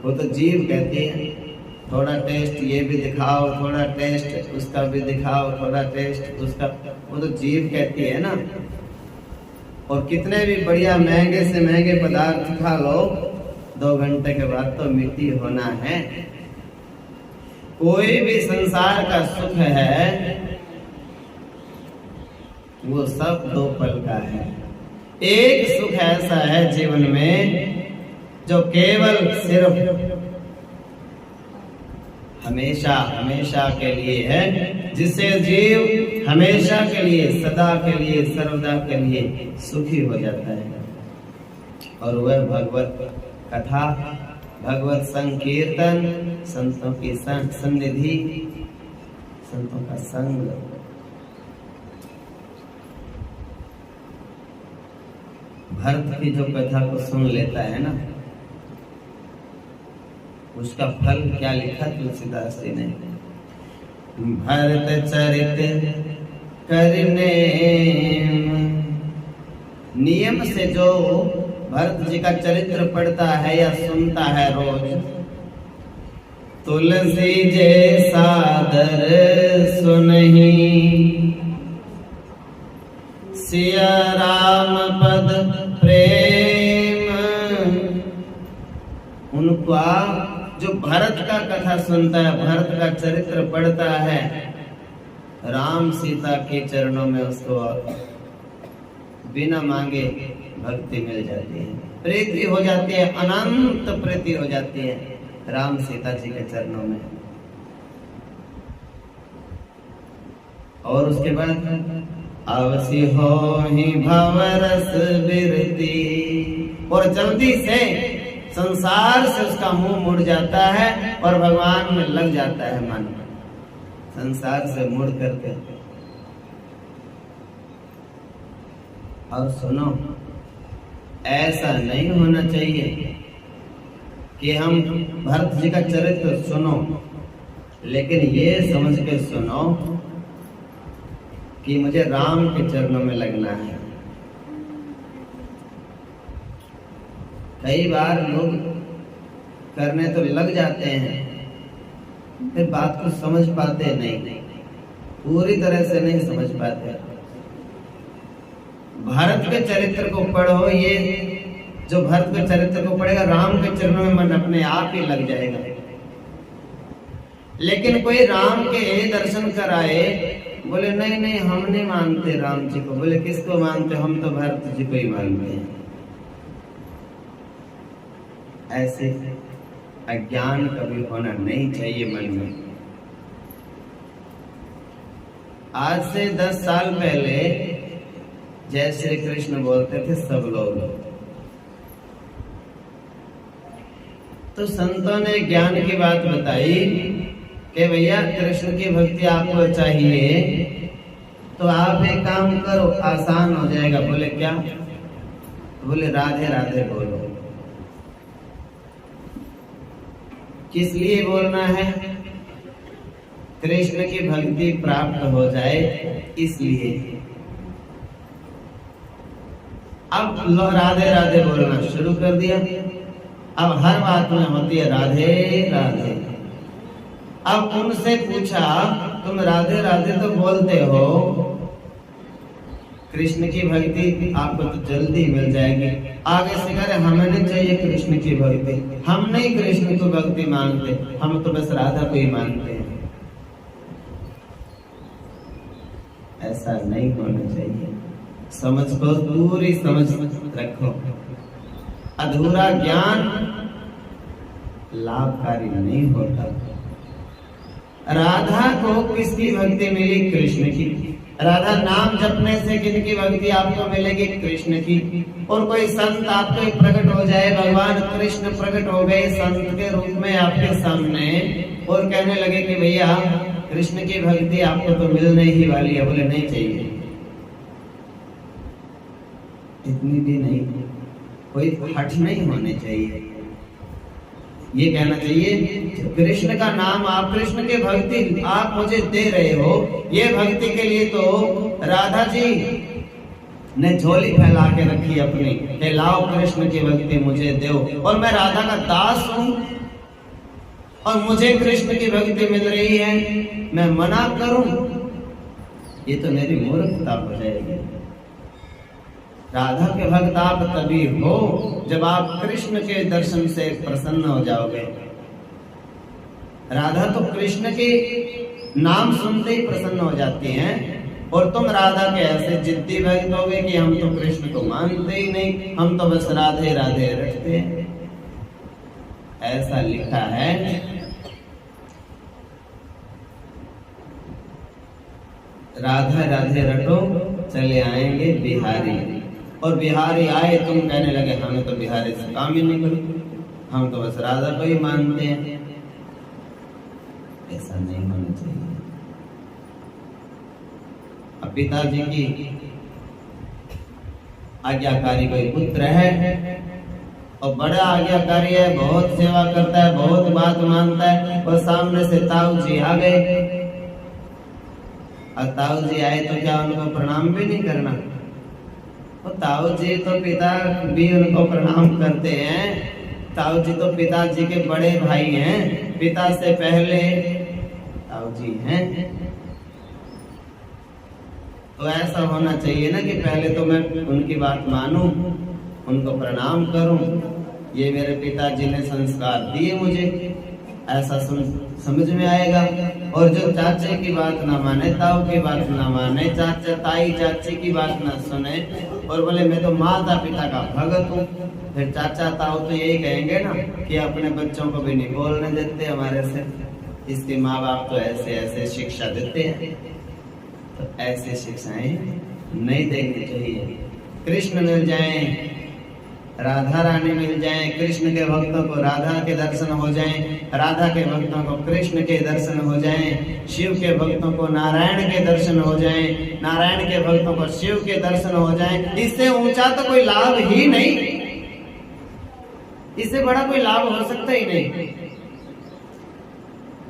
वो तो जीव कहती है थोड़ा टेस्ट ये भी दिखाओ, थोड़ा टेस्ट उसका भी दिखाओ, थोड़ा टेस्ट उसका, वो तो जीव कहती है ना। और कितने भी बढ़िया महंगे से महंगे पदार्थ खा लो, 2 घंटे के बाद तो मिट्टी होना है। कोई भी संसार का सुख है वो सब 2 पल का है। एक सुख ऐसा है जीवन में जो केवल सिर्फ हमेशा हमेशा के लिए है, जिससे जीव हमेशा के लिए, सदा के लिए, सर्वदा के लिए सुखी हो जाता है। और वह भगवत कथा, भगवत संकीर्तन, संतों की सन्निधि, संतों का संग। भरत की जो कथा को सुन लेता है ना, उसका फल क्या लिखा तुलसीदास जी ने? भरत चरित करने नियम से जो भरत जी का चरित्र पढ़ता है या सुनता है रोज, तुलसी जैसा दर सुनहि सिया राम पद प्रेम। उनका जो भरत का कथा सुनता है, भरत का चरित्र पढ़ता है, राम सीता के चरणों में उसको बिना मांगे भक्ति मिल जाती है, प्रीति हो जाती है, अनंत प्रीति हो जाती है राम सीता जी के चरणों में। और उसके बाद अवसी हो ही भवरस बिरती, और जल्दी से संसार से उसका मुंह मुड़ जाता है और भगवान में लग जाता है मन, संसार से मुड़ करके। और सुनो, ऐसा नहीं होना चाहिए कि हम भरत जी का चरित्र सुनो, लेकिन ये समझ के सुनो कि मुझे राम के चरणों में लगना है। कई बार लोग करने तो लग जाते हैं, फिर बात को समझ पाते नहीं, पूरी तरह से नहीं समझ पाते। भारत के चरित्र को पढ़ो, ये जो भरत के चरित्र को पढ़ेगा, राम के चरणों में मन अपने आप ही लग जाएगा। लेकिन कोई राम के दर्शन कराए, बोले नहीं नहीं हम नहीं मानते राम जी को, बोले किसको मानते, हम तो भरत जी को ही मानते हैं। ऐसे अज्ञान कभी होना नहीं चाहिए मन में। आज से 10 साल पहले जय श्री कृष्ण बोलते थे सब लोग, तो संतों ने ज्ञान की बात बताई कि भैया कृष्ण की भक्ति आपको चाहिए तो आप एक काम करो, आसान हो जाएगा। बोले क्या? बोले राधे राधे बोलो। किस लिए बोलना है? कृष्ण की भक्ति प्राप्त हो जाए इसलिए। अब राधे राधे बोलना शुरू कर दिया। अब हर बात में होती है राधे राधे। अब उनसे पूछा, तुम राधे राधे तो बोलते हो, कृष्ण की भक्ति आपको तो जल्दी मिल जाएगी। आगे से कह रहे हमें नहीं चाहिए कृष्ण की भक्ति, हम नहीं कृष्ण को भक्ति मानते, हम तो बस राधा को ही मानते हैं। ऐसा नहीं होना चाहिए। समझ को पूरी समझ रखो। अधूरा ज्ञान लाभकारी नहीं होता। राधा को किसकी भक्ति मिली? कृष्ण की। राधा नाम जपने से किनकी भक्ति आपको मिलेगी? कृष्ण की। और कोई संत आपको प्रकट हो जाए, भगवान कृष्ण प्रकट हो गए संत के रूप में आपके सामने और कहने लगे कि भैया कृष्ण की भक्ति आपको तो मिलने ही वाली है, बोले नहीं चाहिए, इतनी भी नहीं, कोई हठ नहीं होने चाहिए। ये कहना चाहिए कृष्ण का नाम, आप कृष्ण के भक्ति आप मुझे दे रहे हो, ये भक्ति के लिए तो राधा जी ने झोली फैला के रखी अपनी कि लाओ कृष्ण की भक्ति मुझे दो, और मैं राधा का दास हूं और मुझे कृष्ण की भक्ति मिल रही है, मैं मना करूं, ये तो मेरी मूर्खता हो जाएगी। राधा के भक्त आप तभी हो जब आप कृष्ण के दर्शन से प्रसन्न हो जाओगे। राधा तो कृष्ण के नाम सुनते ही प्रसन्न हो जाती हैं, और तुम राधा के ऐसे जिद्दी भक्त होगे कि हम तो कृष्ण को मानते ही नहीं, हम तो बस राधे राधे रटते हैं। ऐसा लिखा है। राधा राधे रटो चले आएंगे बिहारी, और बिहारी आए तुम कहने लगे हमें तो बिहारी से काम ही नहीं करो, हम तो बस राधा को ही मानते हैं। ऐसा नहीं होना चाहिए। अब पिताजी की आज्ञाकारी कोई पुत्र है और बड़ा आज्ञाकारी है, बहुत सेवा करता है, बहुत बात मानता है, और सामने से ताऊ जी आ गए और ताऊ जी आए तो क्या उनको प्रणाम भी नहीं करना? तो ताऊ जी तो पिता भी उनको प्रणाम करते हैं। ताऊ जी तो पिताजी के बड़े भाई हैं, पिता से पहले ताऊ जी हैं। तो ऐसा होना चाहिए ना कि पहले तो मैं उनकी बात मानूं, उनको प्रणाम करूं। ये मेरे पिताजी ने संस्कार दिए मुझे, ऐसा समझ में आएगा। और जो चाचे की बात ना माने, ताऊ की बात ना माने, चाचा ताई चाची की बात ना सुने और बोले मैं तो माता पिता का भगत हूँ, फिर चाचा ताऊ तो यही कहेंगे ना कि अपने बच्चों को भी नहीं बोलने देते हमारे से, इसके माँ बाप तो ऐसे ऐसे शिक्षा देते हैं। तो ऐसे शिक्षाएं नहीं देनी चाहिए। कृष्ण मिल जाएं, राधा रानी मिल जाएं, कृष्ण के भक्तों को राधा के दर्शन हो जाएं, राधा के भक्तों को कृष्ण के दर्शन हो जाएं, शिव के भक्तों को नारायण के दर्शन हो जाएं, नारायण के भक्तों को शिव के दर्शन हो जाएं। इससे ऊंचा तो कोई लाभ ही नहीं, इससे बड़ा कोई लाभ हो सकता ही नहीं।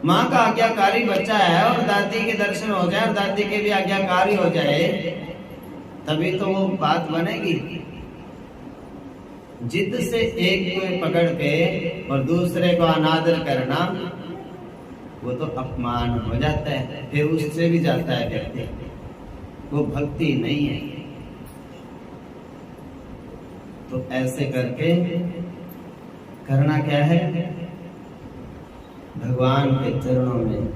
माँ का आज्ञाकारी बच्चा है और दादी के दर्शन हो जाए और दादी के भी आज्ञाकारी हो जाए, तभी तो वो बात बनेगी। जिद से एक को पकड़ के और दूसरे को अनादर करना, वो तो अपमान हो जाता है, फिर उससे भी जाता है व्यक्ति, वो भक्ति नहीं है। तो ऐसे करके करना क्या है? भगवान के चरणों में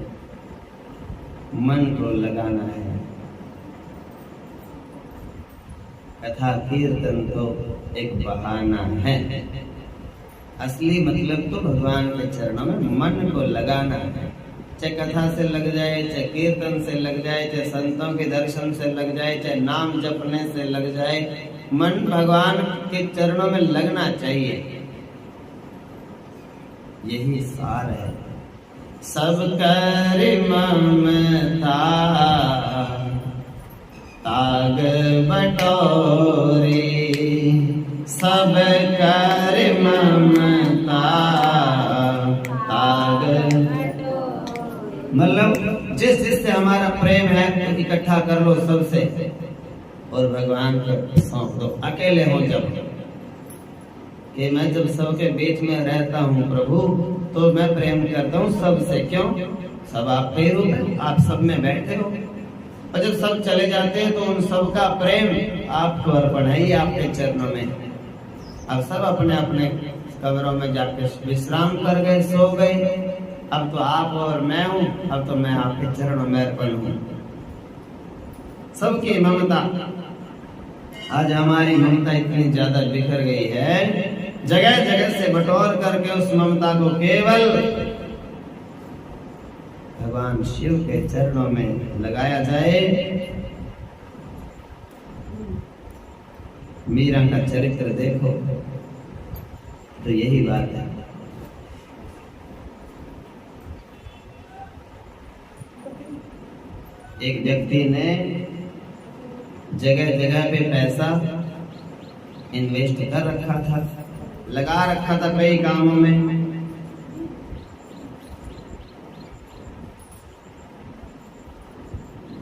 मन को लगाना है। कथा कीर्तन तो एक बहाना है, असली मतलब तो भगवान के चरणों में मन को लगाना है। चाहे कथा से लग जाए, चाहे कीर्तन से लग जाए, चाहे संतों के दर्शन से लग जाए, चाहे नाम जपने से लग जाए, मन भगवान के चरणों में लगना चाहिए। यही सार है। सब कर ममता ताग बटोरे, सब कर ममता ताग, मतलब जिससे हमारा प्रेम है इकट्ठा कर लो सबसे और भगवान को सौंप दो। अकेले हो जब कि मैं जब सबके बीच में रहता हूँ प्रभु, तो मैं प्रेम करता हूँ सबसे। क्यों? सब आपके रूप है, आप सब में बैठे हो। और जब सब चले जाते हैं तो उन सब का प्रेम आपको अर्पण है, आपके चरणों में। अब सब अपने अपने कब्रों में जाके विश्राम कर गए, सो गए। अब तो आप और मैं हूँ, अब तो मैं आपके चरणों में अर्पण हूँ। सबकी ममता, आज हमारी ममता इतनी ज्यादा बिखर गई है, जगह जगह से बटोर करके उस ममता को केवल भगवान शिव के चरणों में लगाया जाए। मीरा का चरित्र देखो तो यही बात है। एक व्यक्ति ने जगह जगह पे पैसा इन्वेस्ट कर रखा था, लगा रखा था कई कामों में।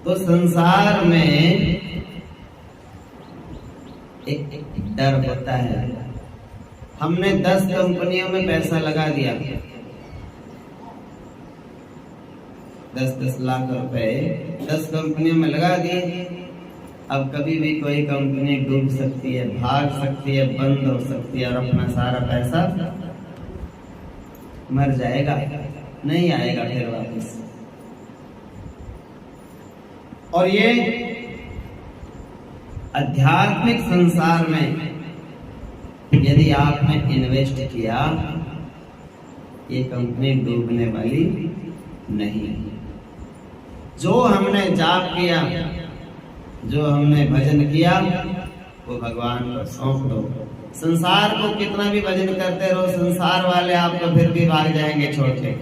तो संसार में एक डर होता है। हमने 10 कंपनियों में पैसा लगा दिया, 10-10 लाख रुपए 10 कंपनियों में लगा दिए। अब कभी भी कोई कंपनी डूब सकती है, भाग सकती है, बंद हो सकती है और अपना सारा पैसा मर जाएगा, नहीं आएगा फिर वापस। और ये आध्यात्मिक संसार में यदि आपने इन्वेस्ट किया, ये कंपनी डूबने वाली नहीं। जो हमने जाप किया, जो हमने भजन किया, वो भगवान को सौंप दो। संसार को कितना भी भजन करते रहो, संसार वाले आपको फिर भी भाग जाएंगे छोड़ के।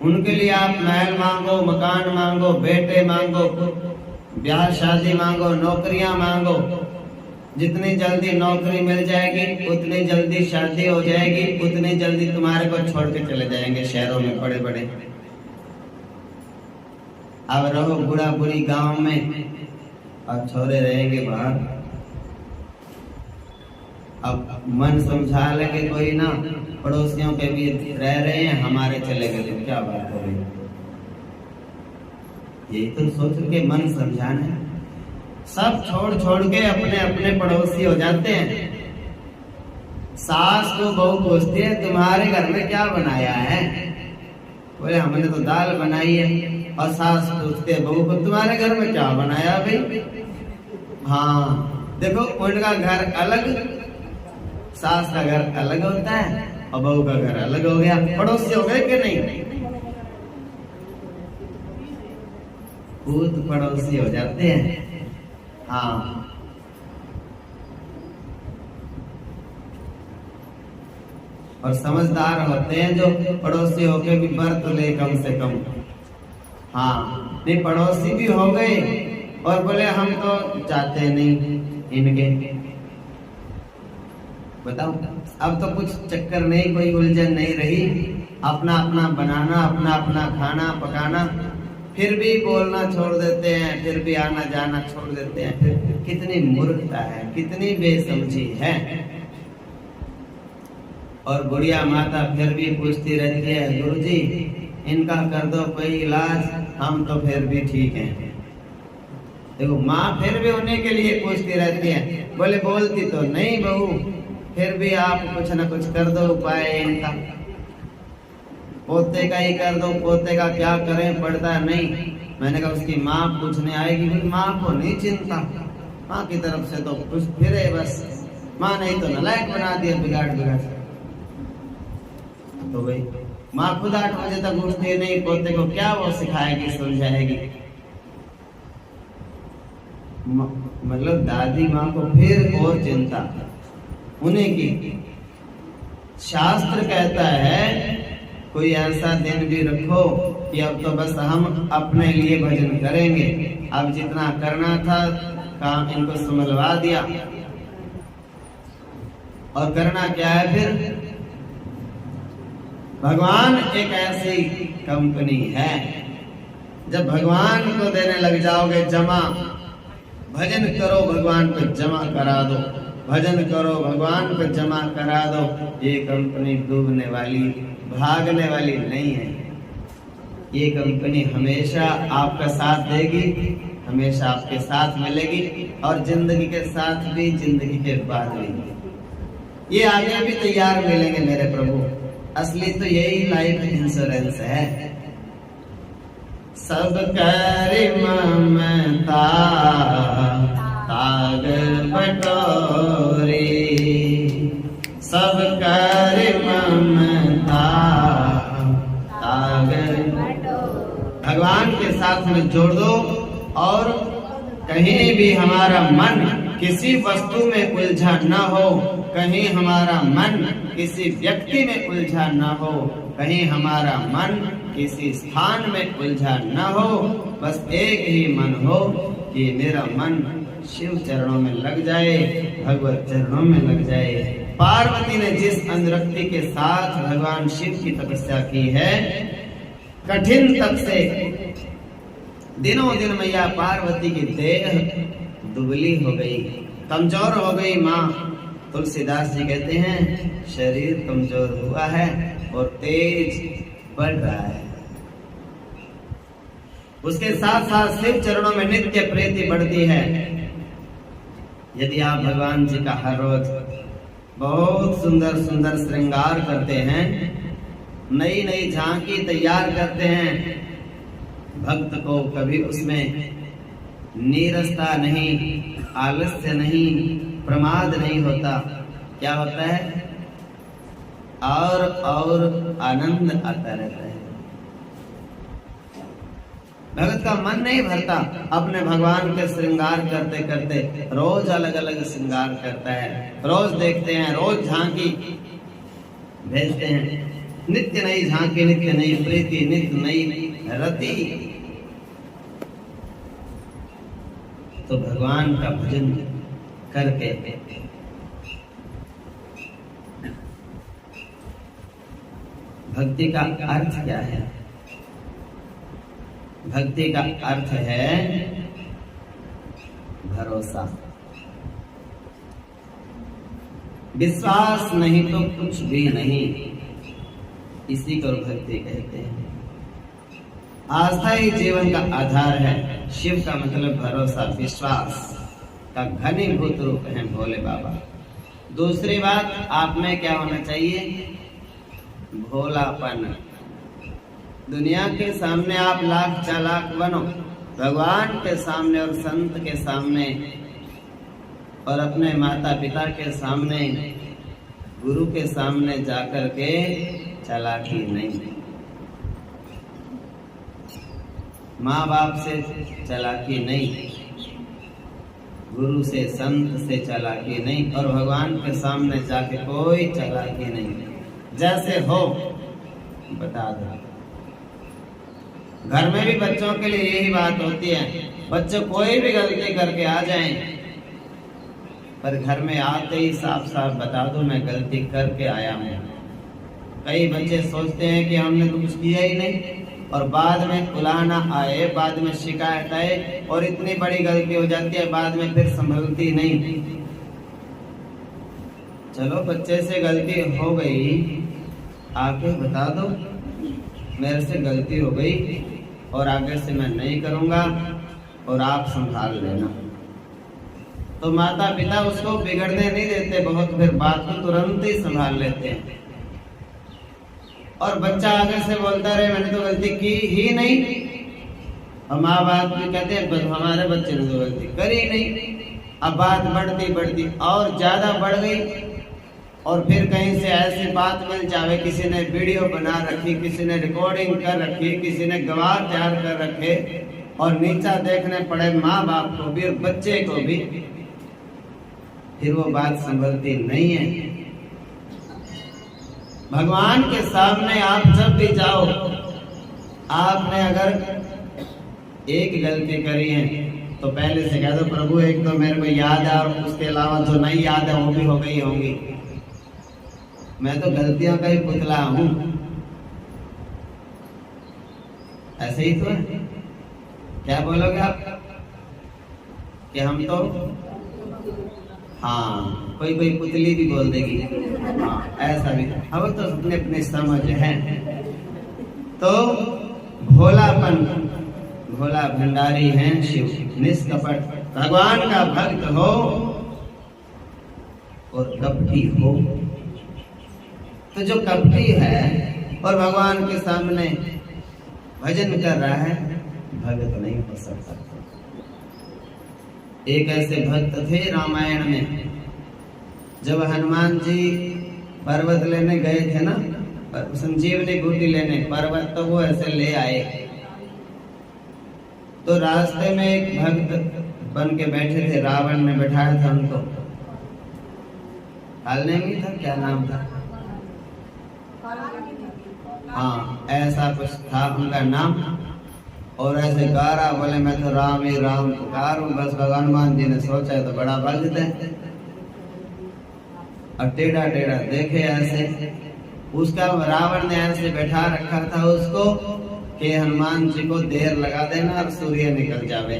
उनके लिए आप महल मांगो, मकान मांगो, बेटे मांगो, ब्याह शादी मांगो, नौकरियां मांगो। जितनी जल्दी नौकरी मिल जाएगी, उतनी जल्दी शादी हो जाएगी, उतनी जल्दी तुम्हारे को छोड़ के चले जाएंगे शहरों में बड़े बड़े। अब रहो बूढ़ा बुढ़ी गांव में और छोरे रहेंगे बाहर। अब मन समझा लेंगे कोई ना, पड़ोसियों के भी रह रहे हैं, हमारे चले गए तो क्या बात हो रही। यही तो सोच के मन समझाना है। सब छोड़ छोड़ के अपने अपने पड़ोसी हो जाते हैं। सास को बहू पूछती है तुम्हारे घर में क्या बनाया है, बोले हमने तो दाल बनाई है। और सास पूछते है बहू को तुम्हारे घर में क्या बनाया भाई। हाँ देखो उनका घर अलग, सास का घर अलग होता है और बहू का घर अलग हो गया। पड़ोसी हो गए कि नहीं, खुद पड़ोसी हो जाते हैं। हाँ और समझदार होते हैं जो पड़ोसी होके भी बरत ले कम से कम। हाँ नहीं पड़ोसी भी हो गए और बोले हम तो जाते नहीं इनके। बताओ अब तो कुछ चक्कर नहीं, कोई उलझन नहीं रही, अपना अपना बनाना, अपना अपना खाना पकाना, फिर भी बोलना छोड़ देते हैं, फिर भी आना जाना छोड़ देते हैं। फिर कितनी मूर्खता है, कितनी बेसमझी है। और बुढ़िया माता फिर भी पूछती रहती है गुरुजी इनका कर दो कोई इलाज, हम तो फिर भी ठीक हैं। देखो माँ फिर भी उन्हीं के लिए पूछती रहती है, बोले बोलती तो नहीं बहू, फिर भी आप कुछ न कुछ कर दो उपाय इनका। पोते का ही कर दो, पोते का क्या करें पड़ता नहीं। मैंने कहा उसकी माँ पूछने आएगी, माँ को नहीं चिंता, माँ की तरफ से तो कुछ फिरे बस, माँ नहीं तो नालायक बना दिया बिगाड़ बिगाड़। तो भाई माँ खुद 8 बजे तक उठती नहीं, पोते को क्या वो सिखाएगी समझाएगी। मतलब दादी माँ को फिर और चिंता उन्हीं की। शास्त्र कहता है कोई ऐसा दिन भी रखो कि अब तो बस हम अपने लिए भजन करेंगे, अब जितना करना था काम इनको संभलवा दिया। और करना क्या है फिर, भगवान एक ऐसी कंपनी है, जब भगवान को देने लग जाओगे जमा, भजन करो भगवान को जमा करा दो, भजन करो भगवान को जमा करा दो, ये कंपनी डूबने वाली भागने वाली नहीं है। ये कंपनी हमेशा आपका साथ देगी, हमेशा आपके साथ मिलेगी, और जिंदगी के साथ भी जिंदगी के बाद भी। ये आगे भी तैयार मिलेंगे मेरे प्रभु। असली तो यही लाइफ इंश्योरेंस है। सब कर ममता ताग बटोरी, सब कर ममता ताग। भगवान के साथ में जोड़ दो, और कहीं भी हमारा मन किसी वस्तु में उलझा न हो, कहीं हमारा मन किसी व्यक्ति में उलझा न हो, कहीं हमारा मन किसी स्थान में उलझा न हो, बस एक ही मन हो कि मेरा मन शिव चरणों में लग जाए, भगवत चरणों में लग जाए। पार्वती ने जिस अनुरक्ति के साथ भगवान शिव की तपस्या की है, कठिन तप से दिनों दिन मैया पार्वती की देह दुबली हो गई, कमजोर हो गई। माँ तुलसीदास जी कहते हैं शरीर कमजोर हुआ है और तेज बढ़ रहा है। उसके साथ साथ शिव चरणों में नित्य प्रीति बढ़ती है। यदि आप भगवान जी का हर रोज बहुत सुंदर सुंदर श्रृंगार करते हैं, नई नई झांकी तैयार करते हैं, भक्त को कभी उसमें नीरसता नहीं, आलस्य नहीं, प्रमाद नहीं होता। क्या होता है, और आनंद आता रहता है। भगत का मन नहीं भरता अपने भगवान के श्रृंगार करते करते, रोज अलग अलग श्रृंगार करता है, रोज देखते हैं, रोज झांकी भेजते हैं, नित्य नई झांकी, नित्य नई प्रीति, नित्य नई रति। तो भगवान का भजन करके भक्ति का अर्थ क्या है? भक्ति का अर्थ है भरोसा। विश्वास नहीं तो कुछ भी नहीं, इसी को भक्ति कहते हैं। आस्था ही जीवन का आधार है। शिव का मतलब भरोसा, विश्वास का घनीभूत रूप है भोले बाबा। दूसरी बात, आप में क्या होना चाहिए? भोलापन। दुनिया के सामने आप लाख चालाक बनो, भगवान के सामने और संत के सामने और अपने माता पिता के सामने, गुरु के सामने जाकर के चालाकी नहीं। माँ बाप से चालाकी नहीं, गुरु से संत से चालाकी नहीं, और भगवान के सामने जाके कोई चालाकी नहीं। जैसे हो बता दो। घर में भी बच्चों के लिए यही बात होती है, बच्चे कोई भी गलती करके आ जाएं, पर घर में आते ही साफ साफ बता दो मैं गलती करके आया हूँ। कई बच्चे सोचते हैं कि हमने तो कुछ किया ही नहीं, और बाद में उलाहना आए, बाद में शिकायत आए, और इतनी बड़ी गलती हो जाती है, बाद में फिर संभलती नहीं। चलो बच्चे से गलती हो गई, आके बता दो मेरे से गलती हो गई और आगे से मैं नहीं करूँगा और आप संभाल लेना। तो माता पिता उसको बिगड़ने नहीं देते, बहुत फिर बात को तुरंत ही संभाल लेते हैं। और बच्चा आगे से बोलता रहे मैंने तो गलती की ही नहीं, और माँ बाप भी कहते हैं हमारे बच्चे ने तो गलती करी नहीं। अब बात बढ़ती और ज्यादा बढ़ गई, और फिर कहीं से ऐसी बात मिल जावे, किसी ने वीडियो बना रखी, किसी ने रिकॉर्डिंग कर रखी, किसी ने गवाह तैयार कर रखे, और नीचा देखने पड़े माँ बाप को भी और बच्चे को भी, फिर वो बात संभलती नहीं है। भगवान के सामने आप जब भी जाओ, आपने अगर एक गलती करी है तो पहले से कह दो प्रभु एक तो मेरे को याद है, और उसके अलावा जो नहीं याद है वो भी हो गई होंगी। मैं तो गलतियों का ही पुतला हूं। ऐसे ही तो है। क्या बोलोगे आप कि हम तो, हाँ कोई पुतली भी बोल देगी, हाँ ऐसा भी। हम तो अपने अपने समझ हैं। तो भोलापन, भोला भंडारी हैं शिव, निष्कपट भगवान का भक्त हो और कपटी हो। तो जो कपटी है और भगवान के सामने भजन कर रहा है, भगत नहीं हो सकता। एक ऐसे भक्त थे रामायण में, जब हनुमान जी पर्वत लेने गए थे ना, संजीवनी बूटी लेने पर्वत, तो वो ऐसे ले आए। तो रास्ते में एक भक्त बन के बैठे थे, रावण ने बैठाया था उनको, हालने में था, क्या नाम था, हाँ ऐसा कुछ था उनका नाम। और ऐसे गा रहा, बोले मैं तो राम ही राम पुकारूं। बस हनुमान जी ने सोचा तो बड़ा भक्त है, और टेढ़ा टेढ़ा देखे ऐसे। उसका रावण ने ऐसे बैठा रखा था उसको कि हनुमान जी को देर लगा देना और सूर्य निकल जावे।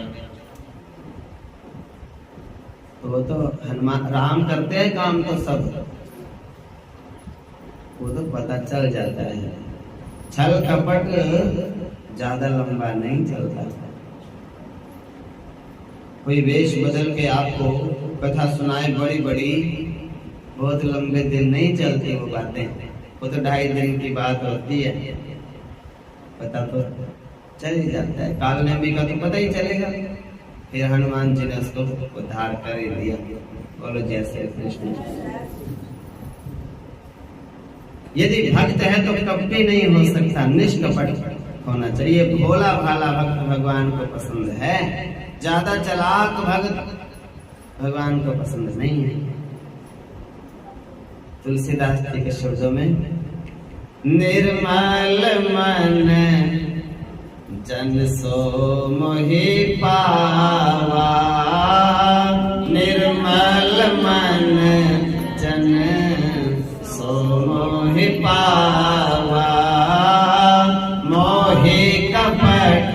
तो वो तो हनुमान राम करते हैं काम तो सब, वो तो पता चल जाता है। छल कपट ज्यादा लंबा नहीं चलता। कोई वेश बदल के आपको कथा सुनाए बड़ी बड़ी, बहुत लंबे दिन नहीं चलती वो बातें, वो तो 2.5 दिन की बात होती है, पता तो चल ही जाता है। काल नेमी का तो पता ही चलेगा। फिर हनुमान जी ने उसको उद्धार कर ही दिया। बोलो जय श्री कृष्ण। यदि भक्त है तो कपटी नहीं हो सकता, निष्कपट होना चाहिए। भोला भाला भक्त भगवान को पसंद है, ज्यादा चालाक भक्त भगवान को पसंद नहीं है। तुलसीदास जी के शब्दों में, निर्मल मन जन सो मोहि पावा, निर्मल मन जन सो मोहि पावा, मोहि कपट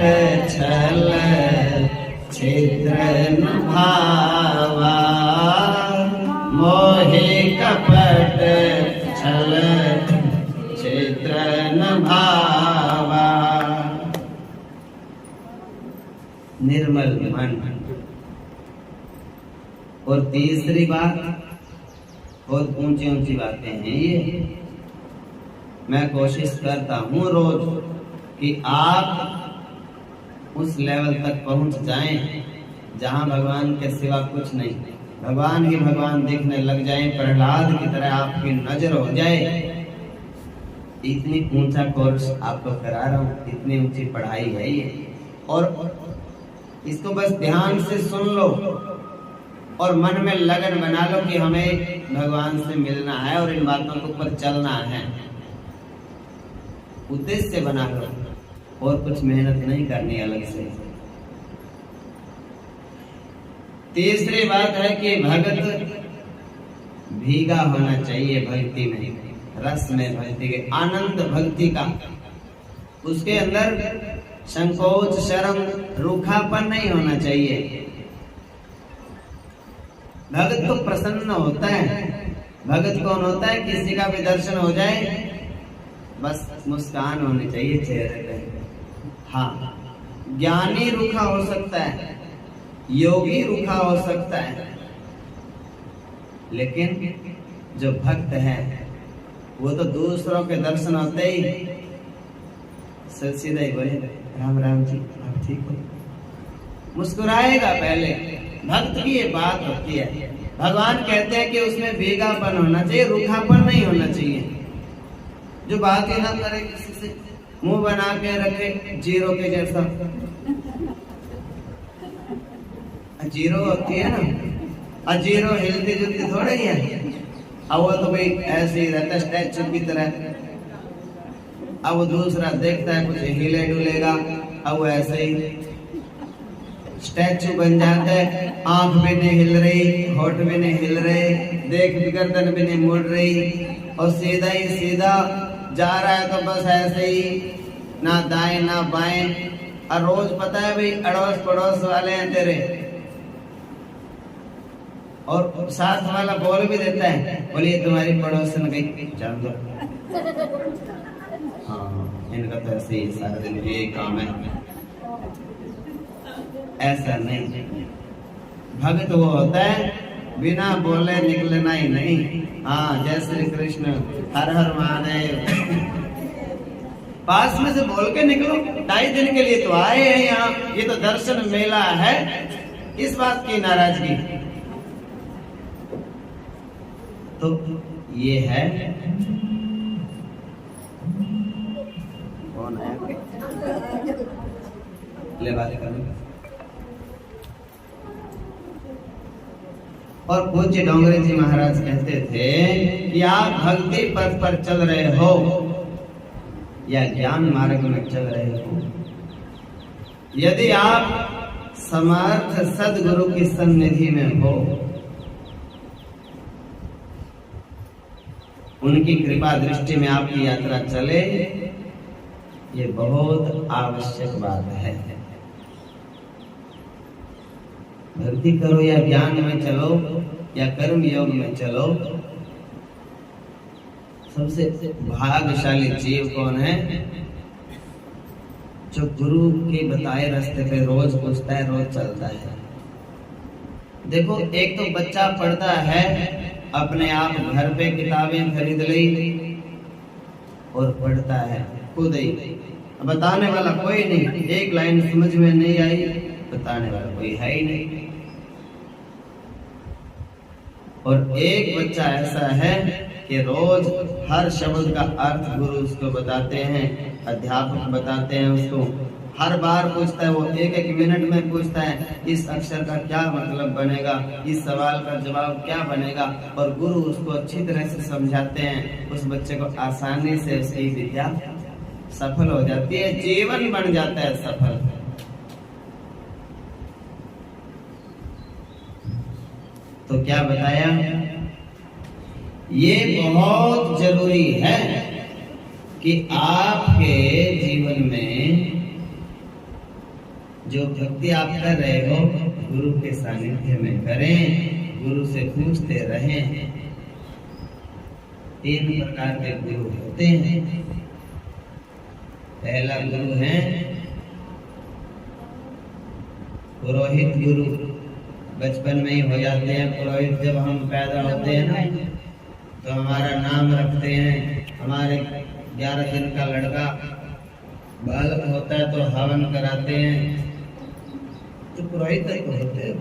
छिद्र न भावा, मोहे कपट छल छिद्र न भावा। निर्मल मन। और तीसरी बात, बहुत ऊंची ऊंची बातें हैं ये, मैं कोशिश करता हूं रोज कि आप उस लेवल तक पहुंच जाएं जहां भगवान के सिवा कुछ नहीं, भगवान ही भगवान दिखने लग जाएं, प्रहलाद की तरह आपकी नजर हो जाए। इतनी ऊंचा कोर्स आपको करा रहा हूं, इतनी ऊंची पढ़ाई है ये, और इसको बस ध्यान से सुन लो और मन में लगन बना लो कि हमें भगवान से मिलना है और इन बातों के ऊपर चलना है। उद्देश्य बना लो और कुछ मेहनत नहीं करनी अलग से। तीसरी बात है कि भगत भीगा होना चाहिए भक्ति में, रस में, भक्ति के आनंद भक्ति का। उसके अंदर संकोच, शर्म, रूखापन नहीं होना चाहिए। भगत तो प्रसन्न होता है। भगत कौन होता है? किसी का भी दर्शन हो जाए बस मुस्कान होनी चाहिए चेहरे पे। हाँ, ज्ञानी रूखा हो सकता है, योगी रूखा हो सकता है, लेकिन जो भक्त है वो तो दूसरों के दर्शन होते ही सीधा ही बोले राम राम जी, आप ठीक हो, मुस्कुराएगा पहले। भक्त की ये बात होती है। भगवान कहते हैं कि उसमें भीगापन होना चाहिए, रूखापन नहीं होना चाहिए। जो बात ही ना करे किसी से, मुंह बना के रखे जीरो के जैसा। जीरो होती है ना, जीरो हिलती जुलती थोड़ी है। अब वो तो भाई ऐसे ही रहता है स्टैचू की तरह। अब वो दूसरा देखता है कुछ हिले डुलेगा, अब वो ऐसे ही स्टैचू बन जाता है। आंख भी नहीं हिल रही, होठ भी नहीं हिल रहे, देख भी गर्दन भी नहीं मुड़ रही, और सीधा ही सीधा जा रहा है। तो बस ऐसे ही, ना दाएं ना बाएं। और रोज पता है भाई अड़ोस पड़ोस वाले हैं तेरे, और साथ वाला बोल भी देता है, बोलिए तुम्हारी पड़ोसन गई, जान दो। हाँ, इनका तो ऐसे ही सारा दिन यही काम है। ऐसा नहीं, भगत वो होता है बिना बोले निकलना ही नहीं। हाँ, जय श्री कृष्ण, हर हर महादेव, पास में से बोल के निकलो। 2.5 दिन के लिए तो आए हैं यहाँ, ये तो दर्शन मेला है, इस बात की नाराजगी। तो ये है, कौन है ले बात करने। और पूज्य डोंगरे जी महाराज कहते थे कि आप भक्ति पथ पर चल रहे हो या ज्ञान मार्ग में चल रहे हो, यदि आप समर्थ सदगुरु की सन्निधि में हो, उनकी कृपा दृष्टि में आपकी यात्रा चले, ये बहुत आवश्यक बात है। भक्ति करो या ज्ञान में चलो या कर्म योग में चलो, सबसे भाग्यशाली जीव कौन है? जो गुरु के बताए रास्ते पे रोज पूछता है, रोज चलता है। देखो, एक तो बच्चा पढ़ता है, अपने आप घर पे किताबें खरीद ली और पढ़ता है खुद ही, बताने वाला कोई नहीं। एक लाइन समझ में नहीं आई, बताने वाला कोई है ही नहीं। और एक बच्चा ऐसा है कि रोज हर शब्द का अर्थ गुरु उसको बताते हैं, अध्यापक बताते हैं उसको, हर बार पूछता है, वो एक एक मिनट में पूछता है इस अक्षर का क्या मतलब बनेगा, इस सवाल का जवाब क्या बनेगा, और गुरु उसको अच्छी तरह से समझाते हैं। उस बच्चे को आसानी से उसकी विद्या सफल हो जाती है, जीवन बन जाता है सफल। तो क्या बताया? ये बहुत जरूरी है कि आपके जीवन में जो भक्ति आप कर रहे हो गुरु के सानिध्य में करें, गुरु से पूछते रहें। 3 प्रकार के गुरु होते हैं। पहला गुरु है पुरोहित गुरु। बचपन में ही हो जाते हैं पुरोहित। जब हम पैदा होते हैं ना तो हमारा नाम रखते हैं। हमारे 11 दिन का लड़का बालक होता है तो हवन कराते हैं, तो पुरोहित तो होते हैं,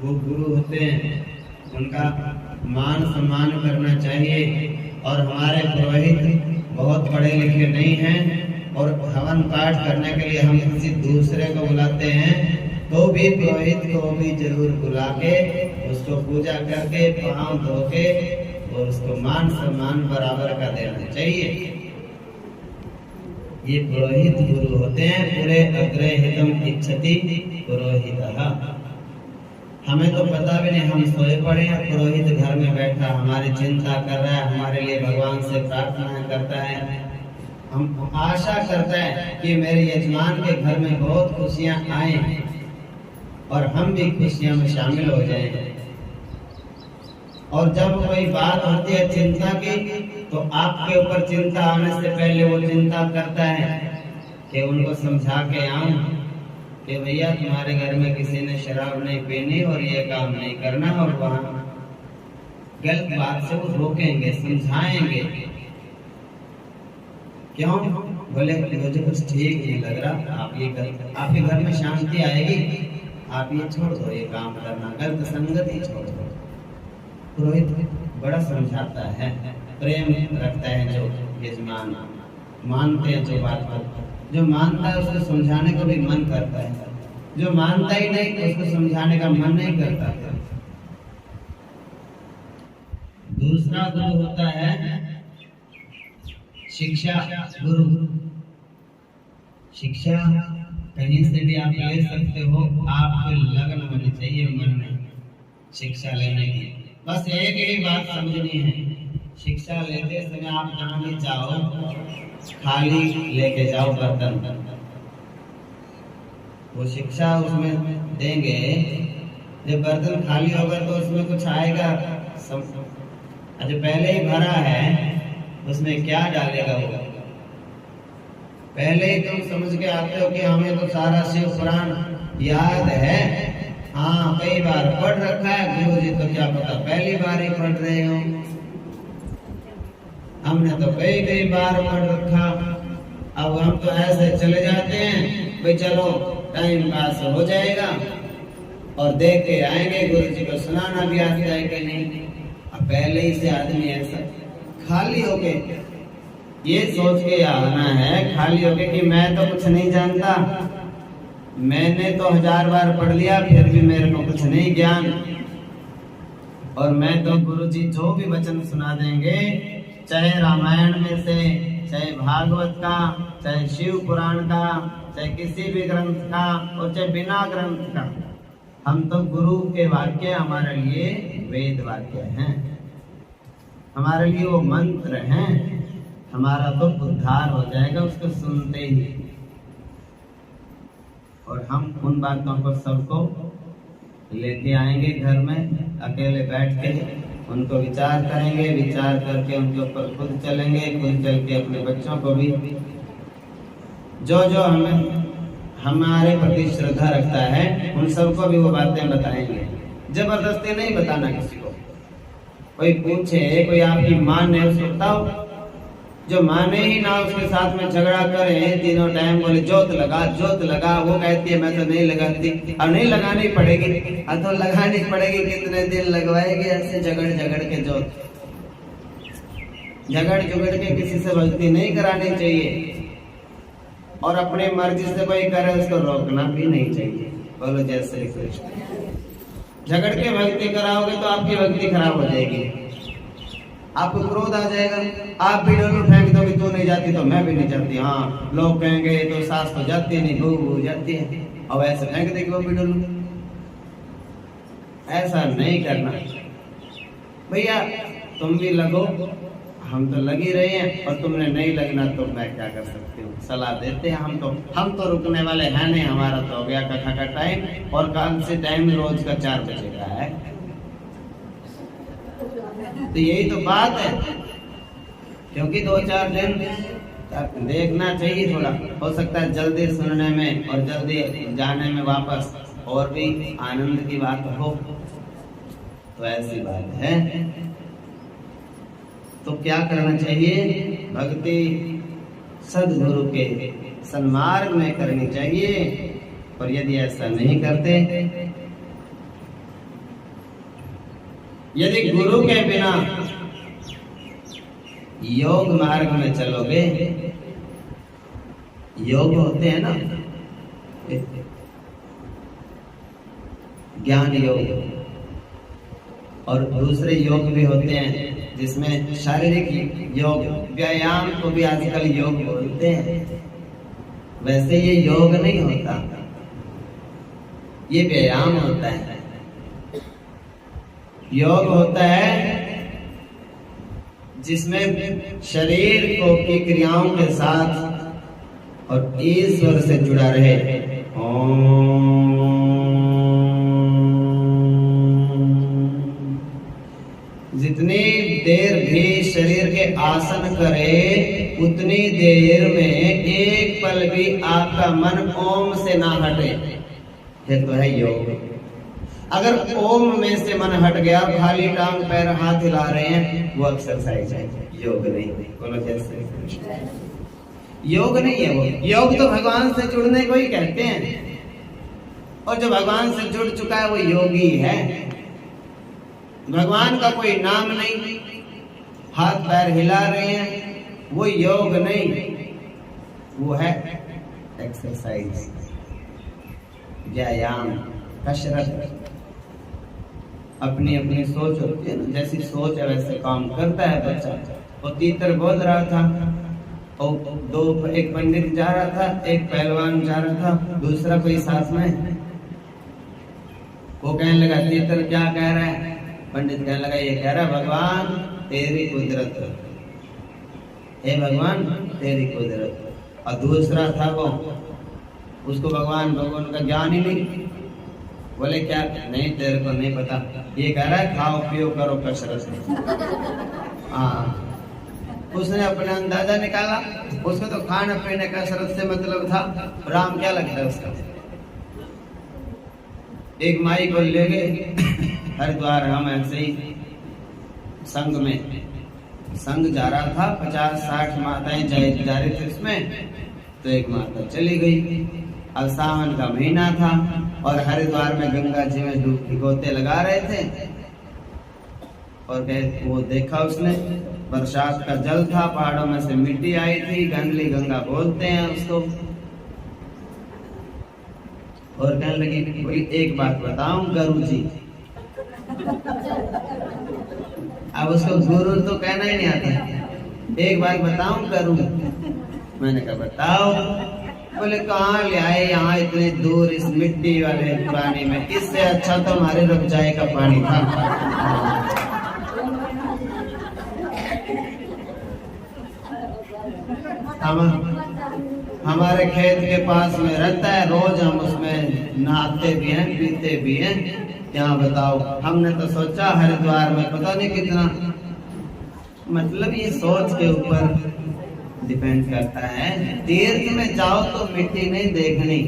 वो गुरु होते हैं। उनका मान सम्मान करना चाहिए। और हमारे पुरोहित बहुत पढ़े लिखे नहीं हैं और हवन पाठ करने के लिए हम किसी दूसरे को बुलाते हैं तो भी पुरोहित को भी जरूर बुला के उसको पूजा करके पांव धो के और उसको मान सम्मान बराबर का देना चाहिए। ये पुरोहित गुरु होते हैं। पूरे अग्रे हितम इच्छति पुरोहितः। हमें तो पता भी नहीं, हम सोए पड़े हैं, पुरोहित घर में बैठा हमारी चिंता कर रहा है, हमारे लिए भगवान से प्रार्थना करता है। हम आशा करता है कि मेरे यजमान के घर में बहुत खुशियां आए और हम भी खुशियां में शामिल हो जाएं। और जब कोई बात होती है चिंता की तो आपके ऊपर चिंता आने से पहले वो चिंता करता है कि उनको समझा के आऊं कि भैया तुम्हारे घर में किसी ने शराब नहीं पीनी और ये काम नहीं करना, और वहां गलत बात से वो रोकेंगे, समझाएंगे। क्यों? बोले मुझे कुछ ठीक नहीं लग रहा, आपके घर में शांति आएगी, आप ये छोड़ दो, ये काम करना, गलत संगत ही छोड़ दो। पुरोहित बड़ा समझाता है, प्रेम रखता है। जो यजमान मानते हैं जो बात को, जो मानता है उसको समझाने को भी मन करता है, जो मानता ही नहीं तो उसको समझाने का मन नहीं करता। दूसरा गुरु होता है शिक्षा गुरु। शिक्षा कहीं से भी आप ले सकते हो, आपको लगन होनी चाहिए मन में शिक्षा लेने की। बस एक ही बात समझनी है, शिक्षा लेते समय आप जहाँ भी जाओ खाली लेके जाओ बर्तन। वो शिक्षा उसमें देंगे, जब बर्तन खाली होगा तो उसमें कुछ आएगा। अच्छा पहले ही भरा है उसमें क्या डालेगा वो? पहले ही तुम समझ के आते हो कि हमें तो सारा शिव पुराण याद है, हाँ कई बार पढ़ रखा है, गुरुजी तो क्या पता पहली बार ही पढ़ रहे हो, हमने तो कई बार पढ़ रखा। अब हम तो ऐसे चले जाते हैं भाई चलो टाइम पास हो जाएगा और देख के आएंगे गुरुजी को सुनाना भी आता है कि नहीं। अब पहले ही से आदमी ऐसा खाली होके ये सोच के आना है, खाली होके कि मैं तो कुछ नहीं जानता, मैंने तो 1000 बार पढ़ लिया फिर भी मेरे को कुछ नहीं ज्ञान, और मैं तो गुरुजी जो भी वचन सुना देंगे, चाहे रामायण में से, चाहे भागवत का, चाहे शिव पुराण का, चाहे किसी भी ग्रंथ का, और चाहे बिना ग्रंथ का, हम तो गुरु के वाक्य हमारे लिए वेद वाक्य हैं, हमारे लिए वो मंत्र हैं, हमारा तो उद्धार हो जाएगा उसको सुनते ही। और हम उन बातों को सबको लेके आएंगे घर में, अकेले बैठ के उनको विचार करेंगे, विचार करके उनके ऊपर खुद चलेंगे, खुद चल के अपने बच्चों को भी जो जो हमें हमारे प्रति श्रद्धा रखता है उन सबको भी वो बातें बताएंगे। जबरदस्ती नहीं बताना किसी को। कोई पूछे, कोई आपकी माने उसको बताओ, जो माने ही ना उसके साथ में झगड़ा करे तीनों टाइम, बोले जोत लगा, वो कहती है मैं तो नहीं लगाती। अब नहीं लगानी पड़ेगी, अब तो लगानी पड़ेगी, कितने दिन लगवाएगी ऐसे झगड़ के जोत। झगड़ के किसी से भक्ति नहीं करानी चाहिए, और अपनी मर्जी से कोई करे उसको रोकना भी नहीं चाहिए। बोलो जय श्री कृष्ण। झगड़ के भक्ति कराओगे तो आपकी भक्ति खराब हो जाएगी, आपको क्रोध आ जाएगा, आप भी डोलू फेंक दोगे, तू नहीं जाती तो मैं भी नहीं जाती, हाँ लोग कहेंगे तो सास तो जाती नहीं, बहू जाती है, और ऐसे फेंक देगी वो भी डोलू। ऐसा नहीं करना भैया, तुम भी लगो, हम तो लगी रहे हैं और तुमने नहीं लगना तो मैं क्या कर सकती हूँ। सलाह देते हैं हम तो रुकने वाले हैं नहीं। हमारा तो हो गया कथा का टाइम और कल से टाइम रोज का 4 बजे का है। तो यही तो बात है, क्योंकि 2-4 दिन देखना चाहिए। थोड़ा हो सकता है जल्दी सुनने में और जल्दी जाने में वापस और भी आनंद की बात हो, तो ऐसी बात है। तो क्या करना चाहिए? भक्ति सद्गुरु के सन्मार्ग में करनी चाहिए। और यदि ऐसा नहीं करते, यदि गुरु के बिना योग मार्ग में चलोगे, योग होते हैं ना, ज्ञान योग और दूसरे योग भी होते हैं जिसमें शारीरिक योग, व्यायाम को भी आजकल योग बोलते हैं। वैसे ये योग नहीं होता, ये व्यायाम होता है। योग होता है जिसमें शरीर को की क्रियाओं के साथ और ईश्वर से जुड़ा रहे। जितनी देर भी शरीर के आसन करे, उतनी देर में एक पल भी आपका मन ओम से ना हटे। ये तो है योग। अगर ओम में से मन हट गया, खाली टांग पैर हाथ हिला रहे हैं, वो एक्सरसाइज है, योग नहीं। बोलो कैसे? योग नहीं है वो। योग तो भगवान से जुड़ने को ही कहते हैं, और जो भगवान से जुड़ चुका है वो योगी है। भगवान का कोई नाम नहीं, हाथ पैर हिला रहे हैं, वो योग नहीं, वो है एक्सरसाइज, व्यायाम, कसरत। अपनी अपनी सोच होती है ना, जैसी सोच है वैसे काम करता है बच्चा। वो तीतर बोल रहा था और एक पंडित जा रहा था, एक पहलवान जा रहा था, दूसरा कोई साथ में। वो कहने लगा तीतर क्या कह रहा है? पंडित कहने लगा ये कह रहा है भगवान तेरी कुदरत, हे भगवान तेरी कुदरत। और दूसरा था वो, उसको भगवान का ज्ञान ही नहीं। बोले क्या? नहीं तेरे को नहीं पता। ये कह रहा है खाओ पियो करो कसरत। हाँ, उसने अपना अंदाजा निकाला। उसको तो खाने पीने कसरत से मतलब था। राम क्या लगता है उसका? एक माई को ले गए हरिद्वार। हम ऐसे ही संग जा रहा था, 50-60 माताएं जा रही थी उसमें। तो एक माता चली गई। अब सावन का महीना था और हरिद्वार में गंगा जी में डुबकी गोते लगा रहे थे। और वो देखा उसने, बरसात का जल था, पहाड़ों में से मिट्टी आई थी, गंगली गंगा बोलते हैं उसको। और कहने लगी कोई एक बात बताऊं गुरु जी। अब उसको गुरु तो कहना ही नहीं आता। एक बात बताऊं गुरु? मैंने कहा बताओ। बोले कहाँ ले आए यहाँ इतने दूर इस मिट्टी वाले पानी में? इससे अच्छा तो हमारे रमजाई का पानी था। हमारे खेत के पास में रहता है, रोज हम उसमें नहाते भी हैं पीते भी हैं। यहाँ बताओ, हमने तो सोचा हरिद्वार में पता नहीं कितना। मतलब ये सोच के ऊपर डिपेंड करता है। तीर्थ में जाओ तो मिट्टी नहीं देखनी,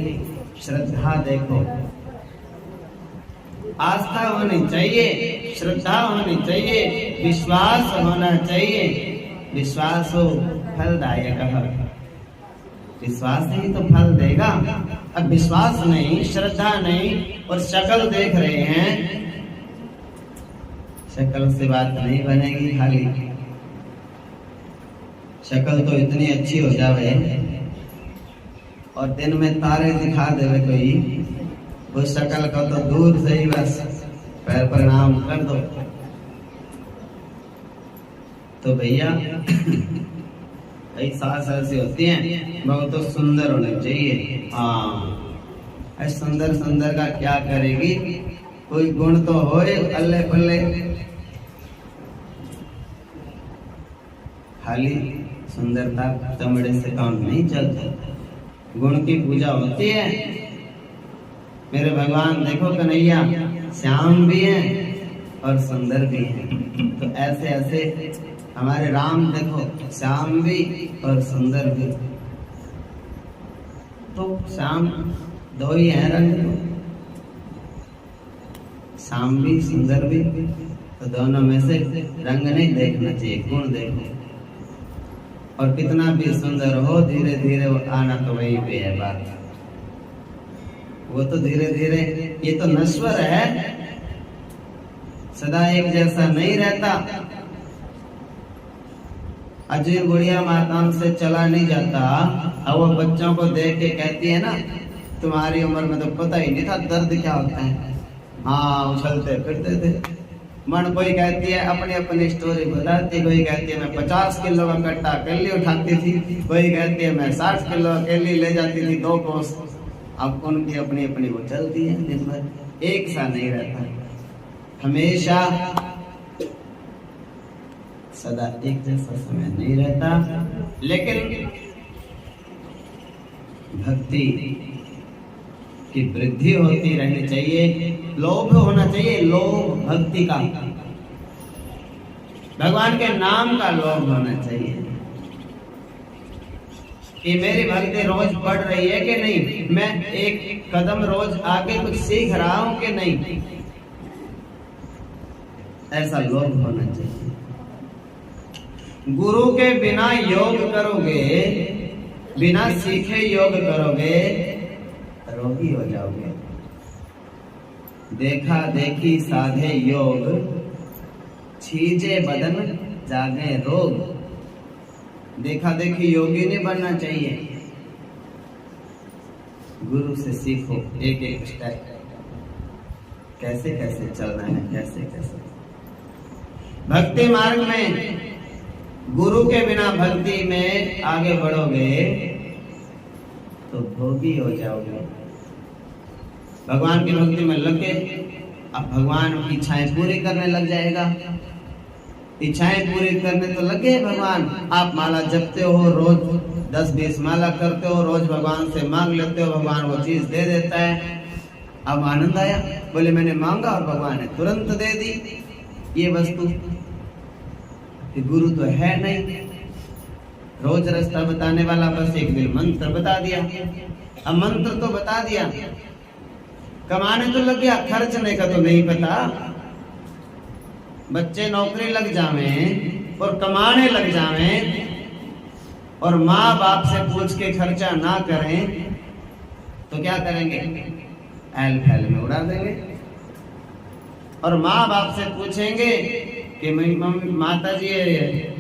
श्रद्धा देखो। आस्था होनी चाहिए, श्रद्धा होनी चाहिए, विश्वास होना चाहिए। विश्वास हो फलदायक है, विश्वास ही तो फल देगा। अब विश्वास नहीं, श्रद्धा नहीं और शक्ल देख रहे हैं, शक्ल से बात नहीं बनेगी। खाली शक्ल तो इतनी अच्छी हो जावे और दिन में तारे दिखा देवे कोई, उस शक्ल को तो दूर से ही बस पैर प्रणाम कर दो। तो भैया सास ऐसी होती हैं, बहुत तो सुंदर होने चाहिए। हाँ, सुंदर सुंदर का क्या करेगी? कोई गुण तो होए अल्ले पल्ले। खाली सुंदरता चमड़े से काम नहीं चलता, गुण की पूजा होती है। मेरे भगवान देखो कन्हैया श्याम भी हैं और सुंदर भी हैं। तो ऐसे ऐसे हमारे राम देखो श्याम भी और सुंदर भी। तो श्याम दो ही हैं रंग, श्याम भी सुंदर भी। तो दोनों में से रंग नहीं देखना चाहिए, गुण देखो। और कितना भी सुंदर हो, धीरे धीरे वो आना तो वही पे है बात। वो तो धीरे धीरे, ये तो नश्वर है, सदा एक जैसा नहीं रहता। अजय गुड़िया माताओं से चला नहीं जाता। अब वो बच्चों को देख के कहती है ना, तुम्हारी उम्र में तो पता ही नहीं था दर्द क्या होता है। हाँ उछलते फिरते थे। मन कोई कहती है अपनी अपनी स्टोरी बताती, कोई कहती है मैं 50 किलो का कट्टा अकेली उठाती थी, कोई कहती है मैं 60 किलो अकेली ले जाती थी 2 कोस। अब उनकी अपनी अपनी वो चलती है, दिन भर एक सा नहीं रहता, हमेशा सदा एक जैसा समय नहीं रहता। लेकिन भक्ति की वृद्धि होती रहनी चाहिए, लोभ होना चाहिए, लोभ भक्ति का, भगवान के नाम का लोभ होना चाहिए कि मेरी भक्ति रोज बढ़ रही है कि नहीं, मैं एक कदम रोज आगे कुछ सीख रहा हूं कि नहीं, ऐसा लोभ होना चाहिए। गुरु के बिना योग करोगे, बिना सीखे योग करोगे, रोगी हो जाओगे। देखा देखी साधे योग, छीजे बदन जागे रोग। देखा देखी योगी नहीं बनना चाहिए, गुरु से सीखो एक एक स्टेप, कैसे कैसे चलना है, कैसे कैसे। भक्ति मार्ग में गुरु के बिना भक्ति में आगे बढ़ोगे तो भोगी हो जाओगे। भगवान की भक्ति में लग के अब भगवान की इच्छाएं पूरी करने लग जाएगा। इच्छाएं पूरी करने तो लगे भगवान। आप माला जपते हो, रोज 10-20 माला करते हो, रोज भगवान से मांग लेते हो, भगवान वो चीज दे देता है। अब आनंद आया, बोले मैंने मांगा और भगवान ने तुरंत दे दी ये वस्तु। गुरु तो है नहीं, रोज रास्ता बताने वाला, बस एक दिन मंत्र बता दिया। अब मंत्र तो बता दिया, कमाने तो लग गया, खर्चने का तो नहीं पता। बच्चे नौकरी लग जावे और कमाने लग जावे और माँ बाप से पूछ के खर्चा ना करें तो क्या करेंगे, एल फैल में उड़ा देंगे। और माँ बाप से पूछेंगे कि मम्मी माता जी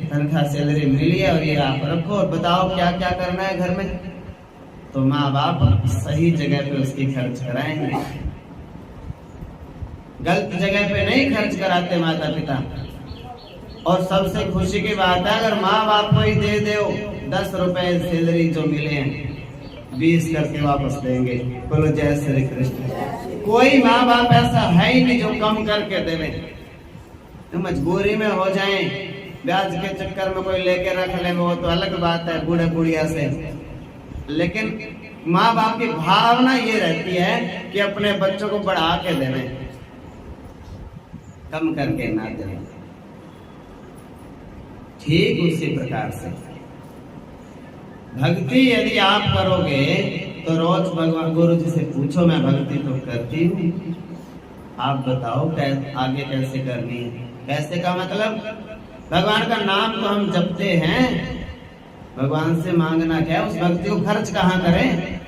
तनख्वाह सैलरी मिली है और ये आप रखो और बताओ क्या क्या करना है घर में, तो माँ बाप सही जगह पे उसकी खर्च कराएंगे, गलत जगह पे नहीं खर्च कराते माता पिता। और सबसे खुशी की बात है, अगर माँ बाप को ही दे दो 10 रुपए सैलरी जो मिले हैं 20 करके वापस देंगे। बोलो जय श्री कृष्ण। कोई माँ बाप ऐसा है ही नहीं जो कम करके देवे। तो मजबूरी में हो जाए, ब्याज के चक्कर में कोई लेके रख ले, वो तो अलग बात है बूढ़े बुढ़िया से। लेकिन माँ बाप की भावना ये रहती है कि अपने बच्चों को बढ़ा के देवे, कम करके ना देवे। ठीक उसी प्रकार से भक्ति यदि आप करोगे तो रोज भगवान गुरु जी से पूछो, मैं भक्ति तो करती हूँ, आप बताओ आगे कैसे करनी है। कैसे का मतलब, भगवान का नाम तो हम जपते हैं, भगवान से मांगना क्या है, उस भक्ति को खर्च कहाँ करें।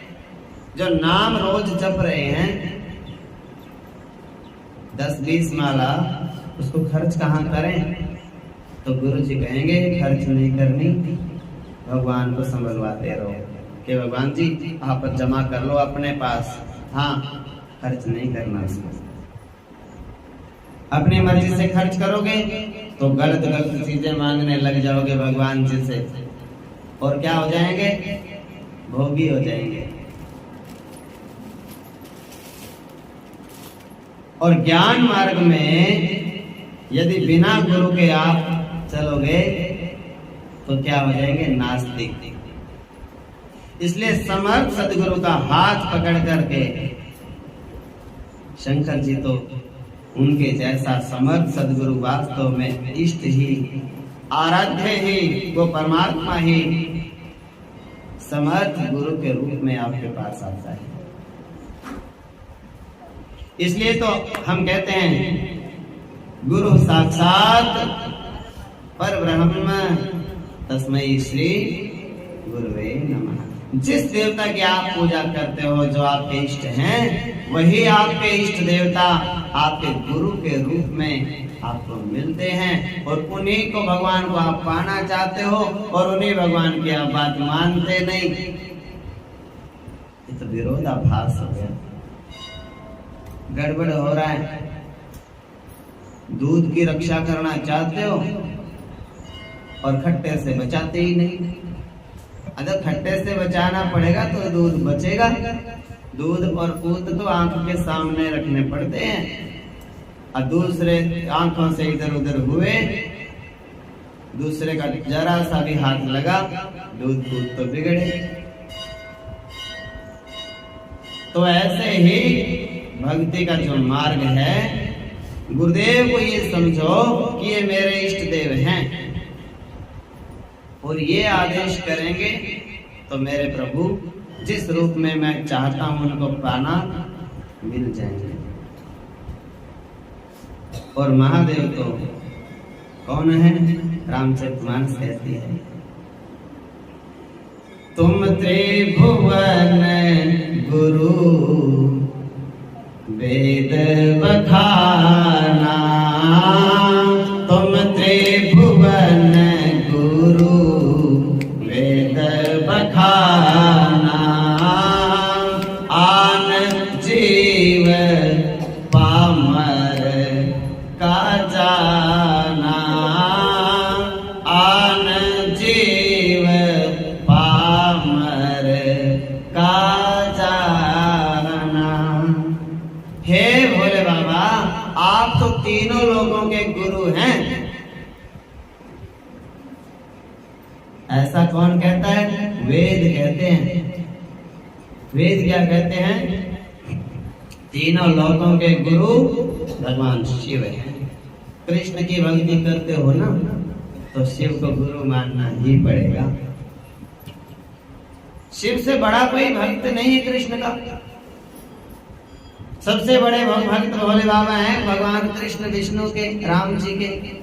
जो नाम रोज जप रहे हैं 10-20 माला, उसको खर्च कहाँ करें। तो गुरु जी कहेंगे खर्च नहीं करनी, भगवान को संभलवाते रहो कि भगवान जी आप जमा कर लो अपने पास, हाँ खर्च नहीं करना उसमें। अपनी मर्जी से खर्च करोगे तो गलत गलत चीजें मांगने लग जाओगे भगवान जी से, और क्या हो जाएंगे, भोगी हो जाएंगे। और ज्ञान मार्ग में यदि बिना गुरु के आप चलोगे तो क्या हो जाएंगे? नास्तिक। इसलिए समर्थ सदगुरु का हाथ पकड़ करके शंकर जी तो उनके जैसा समर्थ सदगुरु वास्तव में इष्ट ही, आराध्य ही, वो परमात्मा ही समर्थ गुरु के रूप में आपके पास आता है। इसलिए तो हम कहते हैं गुरु साक्षात परब्रह्म तस्मै श्री गुरुवे नमः। जिस देवता की आप पूजा करते हो, जो आपके इष्ट हैं, वही आपके इष्ट देवता आपके गुरु के रूप में आपको मिलते हैं, और उन्हीं को भगवान को आप पाना चाहते हो और उन्हीं भगवान की आप बात मानते नहीं। ये तो विरोधाभास हो गया, गड़बड़ हो रहा है। दूध की रक्षा करना चाहते हो और खट्टे से बचाते ही नहीं। अगर खट्टे से बचाना पड़ेगा तो दूध बचेगा। दूध और दूध तो आंख के सामने रखने पड़ते हैं, और दूसरे आंखों से इधर उधर हुए, दूसरे का जरा सा भी हाथ लगा, दूध तो बिगड़े। तो ऐसे ही भक्ति का जो मार्ग है, गुरुदेव को ये समझो कि ये मेरे इष्ट देव हैं, और ये आदेश करेंगे तो मेरे प्रभु जिस रूप में मैं चाहता हूं उनको पाना मिल जाएंगे। और महादेव तो कौन है? रामचरितमानस कहती है, तुम त्रिभुवन गुरु वेद बखाना, तुम त्रिभुवन गुरु वेद बखाना, आन जीव पामर का जाना, आन जीव पामर का जाना। हे भोले बाबा, आप तो तीनों लोगों के गुरु हैं। ऐसा कौन कहता है? वेद कहते हैं। वेद क्या कहते हैं? तीनों लोगों के गुरु भगवान शिव है। कृष्ण की भक्ति करते हो ना, तो शिव को गुरु मानना ही पड़ेगा। शिव से बड़ा कोई भक्त नहीं है कृष्ण का। सबसे बड़े भक्त भोले बाबा हैं, भगवान कृष्ण विष्णु के, राम जी के।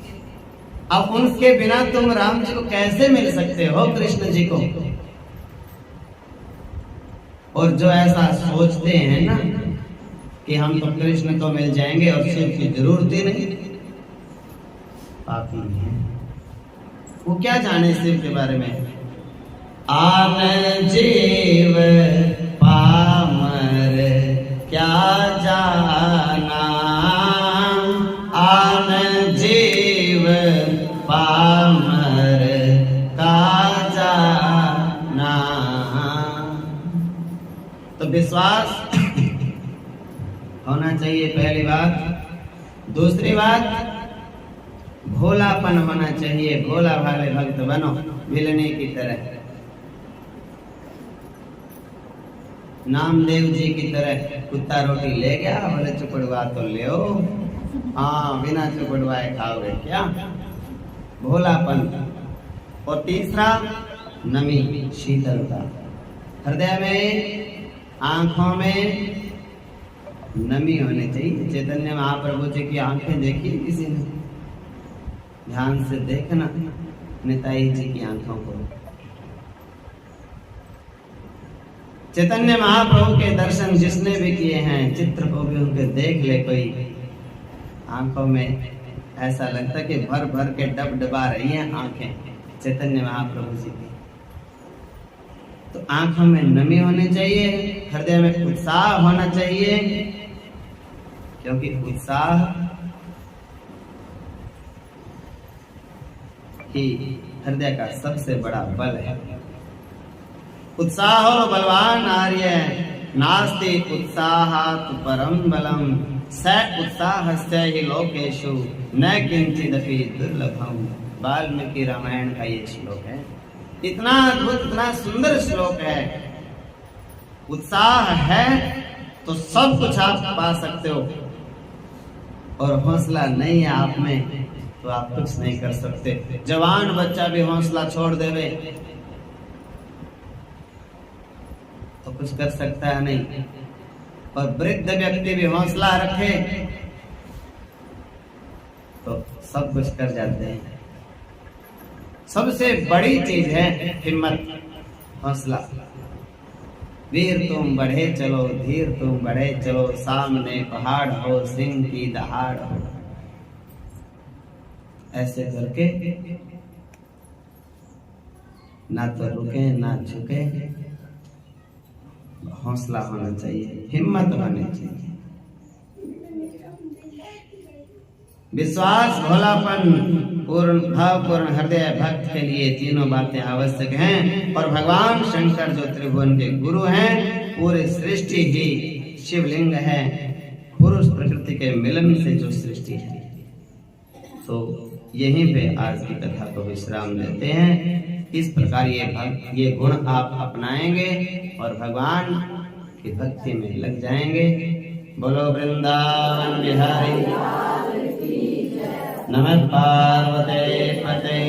अब उनके बिना तुम राम जी को कैसे मिल सकते हो, कृष्ण जी को? और जो ऐसा सोचते हैं ना कि हम तो कृष्ण को मिल जाएंगे और शिव की जरूरत ही नहीं, पापी हैं। वो क्या जाने शिव के बारे में? आन जीव पामर क्या जाना, आन जीव पामर का जाना। तो विश्वास होना चाहिए, पहली बात। दूसरी बात, भोलापन होना चाहिए। भोला भाले भक्त बनो, मिलने की तरह, नामदेव जी की तरह। कुत्ता रोटी ले गया, बोले चुपड़वा तो ले ओ। हाँ, बिना चुपड़वाए खाओगे क्या? भोलापन। और तीसरा, नमी, शीतलता। हृदय में, आंखों में नमी होनी चाहिए। चैतन्य महाप्रभु जी की आंखें देखी किसी ने? ध्यान से देखना निताई जी की आंखों को। चैतन्य महाप्रभु के दर्शन जिसने भी किए हैं, चित्र को भी उनके देख ले कोई, आंखों में ऐसा लगता कि भर भर के डबडबा रही हैं आंखें चैतन्य महाप्रभु जी की। तो आंखों में नमी होनी चाहिए, हृदय में उत्साह होना चाहिए, क्योंकि उत्साह ही हृदय का सबसे बड़ा बल है। उत्साहो बलवान आर्य नास्ति उत्साहात् परम बलम, स उत्साहस्य हि लोकेषु न किंचिदपि दुर्लभम। वाल्मीकि रामायण का ये श्लोक है। इतना अद्भुत, इतना सुंदर श्लोक है। उत्साह है तो सब कुछ आप पा सकते हो, और हौसला नहीं है आप में तो आप कुछ नहीं कर सकते। जवान बच्चा भी हौसला छोड़ देवे तो कुछ कर सकता है नहीं, और वृद्ध व्यक्ति भी हौसला रखे तो सब कुछ कर जाते हैं। सबसे बड़ी चीज है हिम्मत, हौसला। वीर तुम बढ़े चलो, धीर तुम बढ़े चलो, सामने पहाड़ हो, सिंह की दहाड़ हो। ऐसे करके ना तो रुके ना झुके, हौसला होना चाहिए, हिम्मत होनी चाहिए, विश्वास, भोलापन, पूर्ण भाव, पूर्ण हृदय भक्त के लिए तीनों बातें आवश्यक हैं। और भगवान शंकर जो त्रिभुवन के गुरु हैं, पूरी सृष्टि ही शिवलिंग है, पुरुष प्रकृति के मिलन से जो सृष्टि है। तो यहीं पे आज की कथा को विश्राम देते हैं। इस प्रकार ये गुण आप अपनाएंगे और भगवान की भक्ति में लग जाएंगे। बोलो वृंदावन बिहारी नमः पार्वते पते।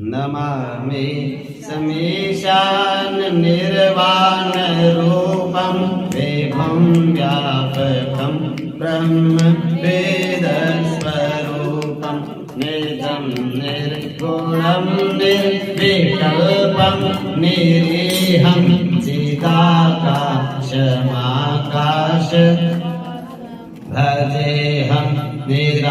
नमामि समीशान निर्वाण रूपम वेभं व्यापकं ब्रह्म वेद स्वरूपम निर्जं निर्गुणं निर्विकल्पं निरीहं चिदाकाशमाकाश भजेऽहं निराकारमोङ्कार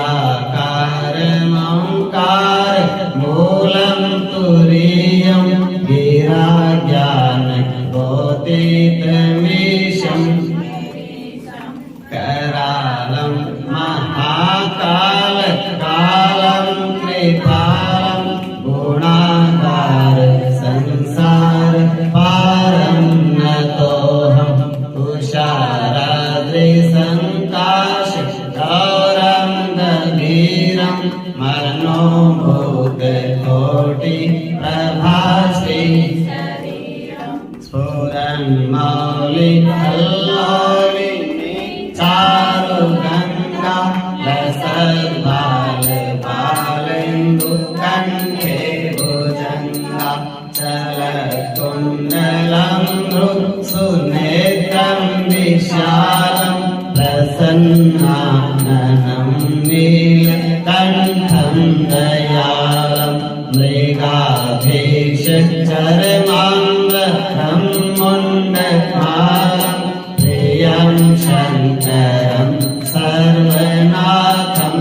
मूलं तुरीयं गिराज्ञानबोधितमीशं करालं महाकाल कालं कृपालं गुणाकार संसार पारं नतोऽहं तुषाराद्रिसङ्काश गौरं गभीरं मनोभूतकोटि प्रभास्ति स्फुरन्मौलिकल्लोली चारुगङ्गा लसद्बालबालेन्दु कण्ठे भुजङ्गा चलकुण्डलं सुनेत्रं विशालं प्रसन्नाननं नीलकण्ठं दयालं मृगाधीशचरमाम्बरं मुण्डमालं प्रियं शङ्करं सर्वनाथं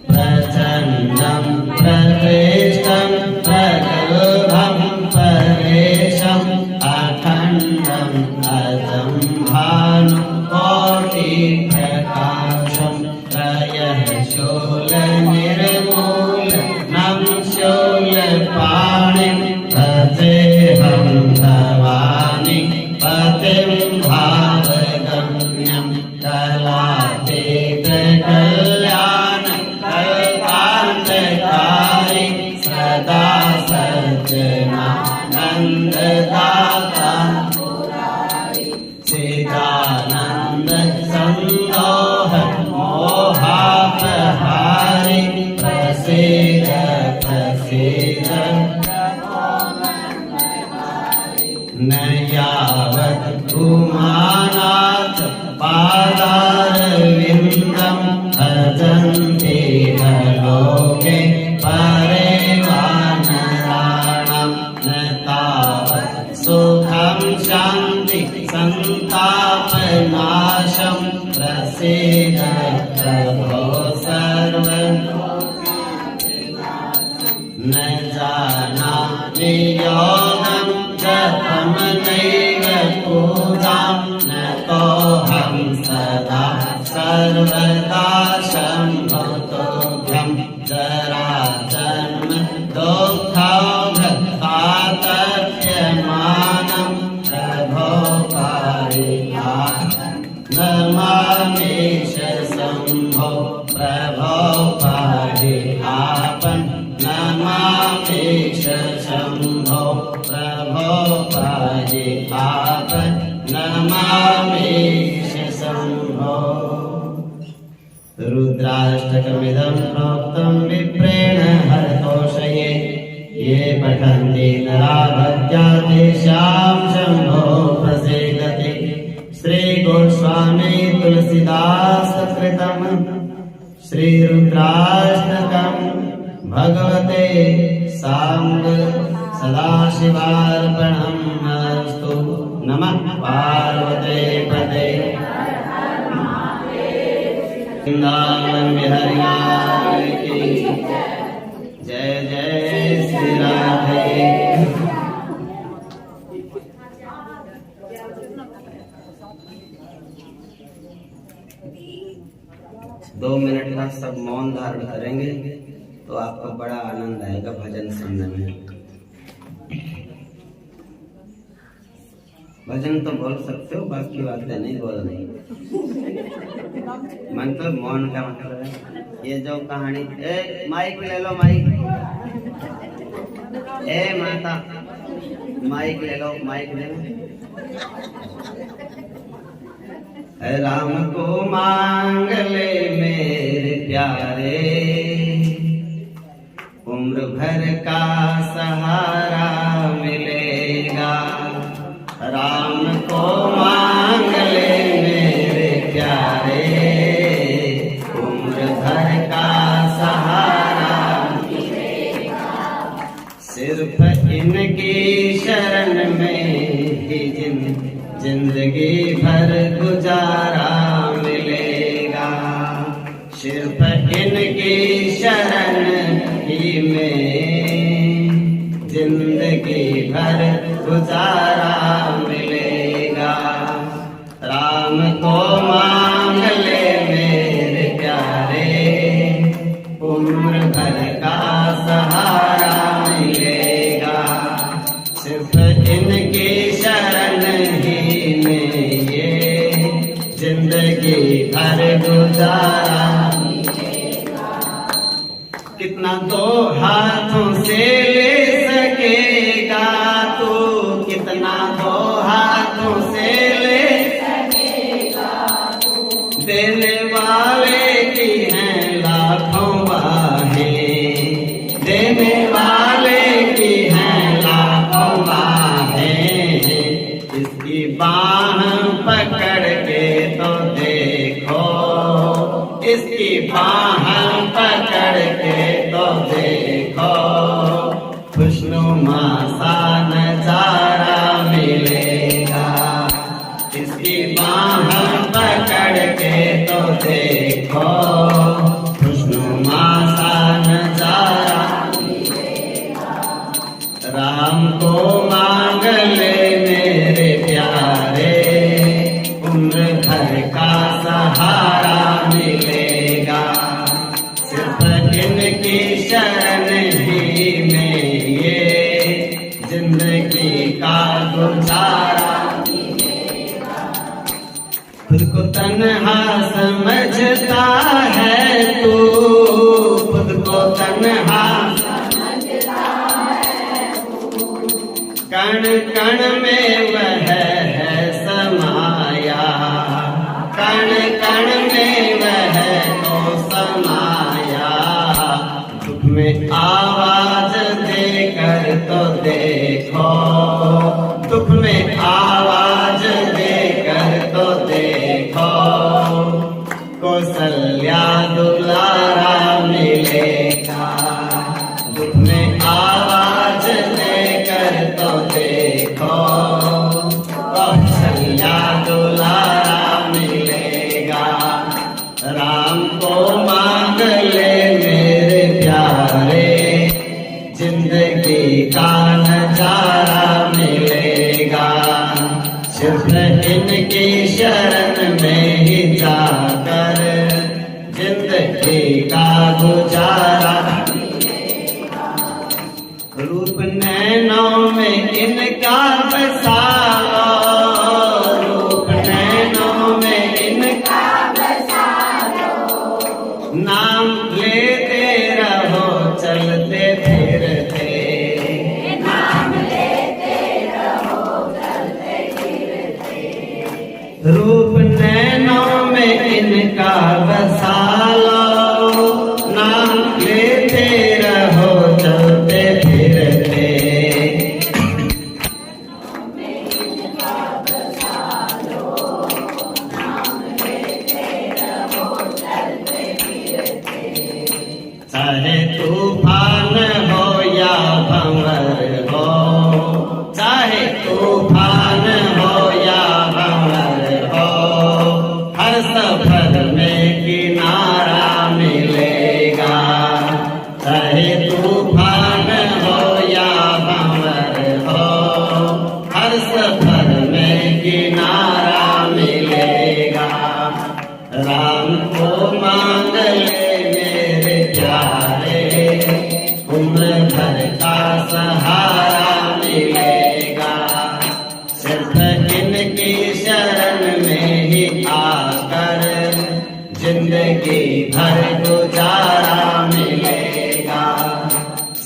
प्रचण्डं प्रकृष्टं प्रगल्भं परेशम् अखण्डं अजं भानुकोटिप्रकाशं त्रयः शूलनिर्मूलनं शूलपाणिं भजेऽहं भवानि पतिं भावगम्यं कलातीतकल्याण कल्पान्तकारी सदा सज्जनानन्ददाता चिदानन्द सन्दोह मोहापहारि प्रसीद प्रसीद न यावत् उमानाथ पादारविन्दं भजन्ति न लोके परे वानराणां न तावत् सुखं शान्ति सन्तापनाशं प्रसीद प्रभो सर्व न जानामि योगं जपं नैव पूजां न तोऽहं सदा सर्वदा शम्भुतोऽभ्यं जराजन्म दुःखौघातप्यमानं प्रभो पारितां नमामि नमामीश शंभो प्रभो पाहि आप नमामीश शंभो। रुद्राष्टकमिदं प्रोक्तं विप्रेण हरतोषये ये पठन्ति नरा भक्त्या तेषां शंभो प्रसीदति। श्री गोस्वामी तुलसीदास कृतं श्री रुद्राष्टकं भगवते सांब सदाशिवार्पणमस्तु। नमः पार्वते पते वृंदावन बिहारी लाल की जय जय श्री राधे। 2 मिनट का सब मौन धारण करेंगे तो आपको बड़ा आनंद आएगा भजन सुनने में। भजन तो बोल सकते हो, बाकी बातें नहीं बोलनी। मतलब मौन का मतलब है ये जो कहानी। माइक ले लो, माइक। माता माइक ले लो, माइक ले लो। राम को मांग ले मेरे प्यारे, उम्र भर का सहारा मिलेगा। राम को मांग ले मेरे प्यारे, उम्र भर का सहारा मिलेगा। सिर्फ इनकी शरण में ही जिंदगी भर गुजारा मिलेगा। सिर्फ इनकी शरण ही में जिंदगी भर गुजारा मिलेगा। राम को मांग ले मेरे प्यारे, उम्र भर का सहारा मिलेगा। सिर्फ इनकी शरण ही में ये जिंदगी भर गुजारा मिलेगा। कितना तो हाथों से ले सकेगा तू, कितना तो हाथों से ले सकेगा तू। देने वाले की हैं लाखों बाहें, देने वाले की हैं लाखों बाहें। इसकी बाह पकड़ के तो देखो, इसकी बाह पकड़ के तो देखो। खुशनुमा सा नजारा मिलेगा। इसकी बाह पकड़ के तो देखो, खुशनुमा सा नजारा मिलेगा। राम को मांग ले मेरे प्यारे, उम्र भर का सहारा मिलेगा। सिर्फ इनकी शरण ही में ये जिंदगी का गुजारा मिलेगा। खुद को तन्हा समझता है तू, खुद को तन्हा समझता है तू। कण कण में वह है समाया, कण कण में वह तो समाया। दुख में आवाज देकर तो देखो, दुख में आवाज देकर तो देखो। कौशल्या दुलारा मिलेगा। दुख में आवाज देकर तो देखो, कौशल्या दुलारा मिलेगा। राम को मांग ले मेरे प्यारे, जिंदगी का नजारा मिलेगा। सिर्फ इनकी शरण में ही जाकर जिंदगी का गुजारा मिलेगा। रूप नैनों में इनका बसाओ, रूप नैनों में इनका बसाओ। नाम लेते रहो चलते फिरते,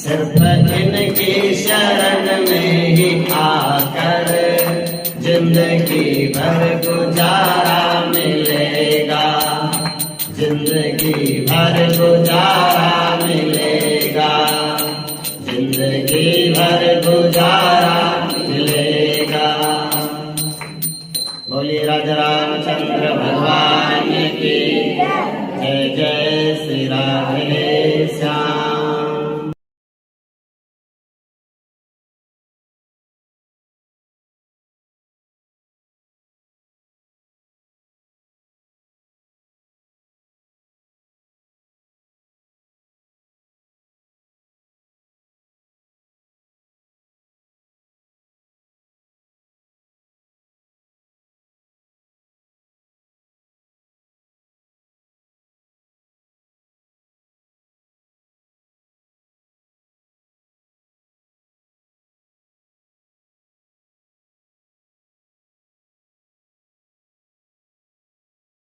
सिर्फ इनकी शरण में ही आकर जिंदगी भर गुजारा मिलेगा, जिंदगी भर गुजारा मिलेगा, जिंदगी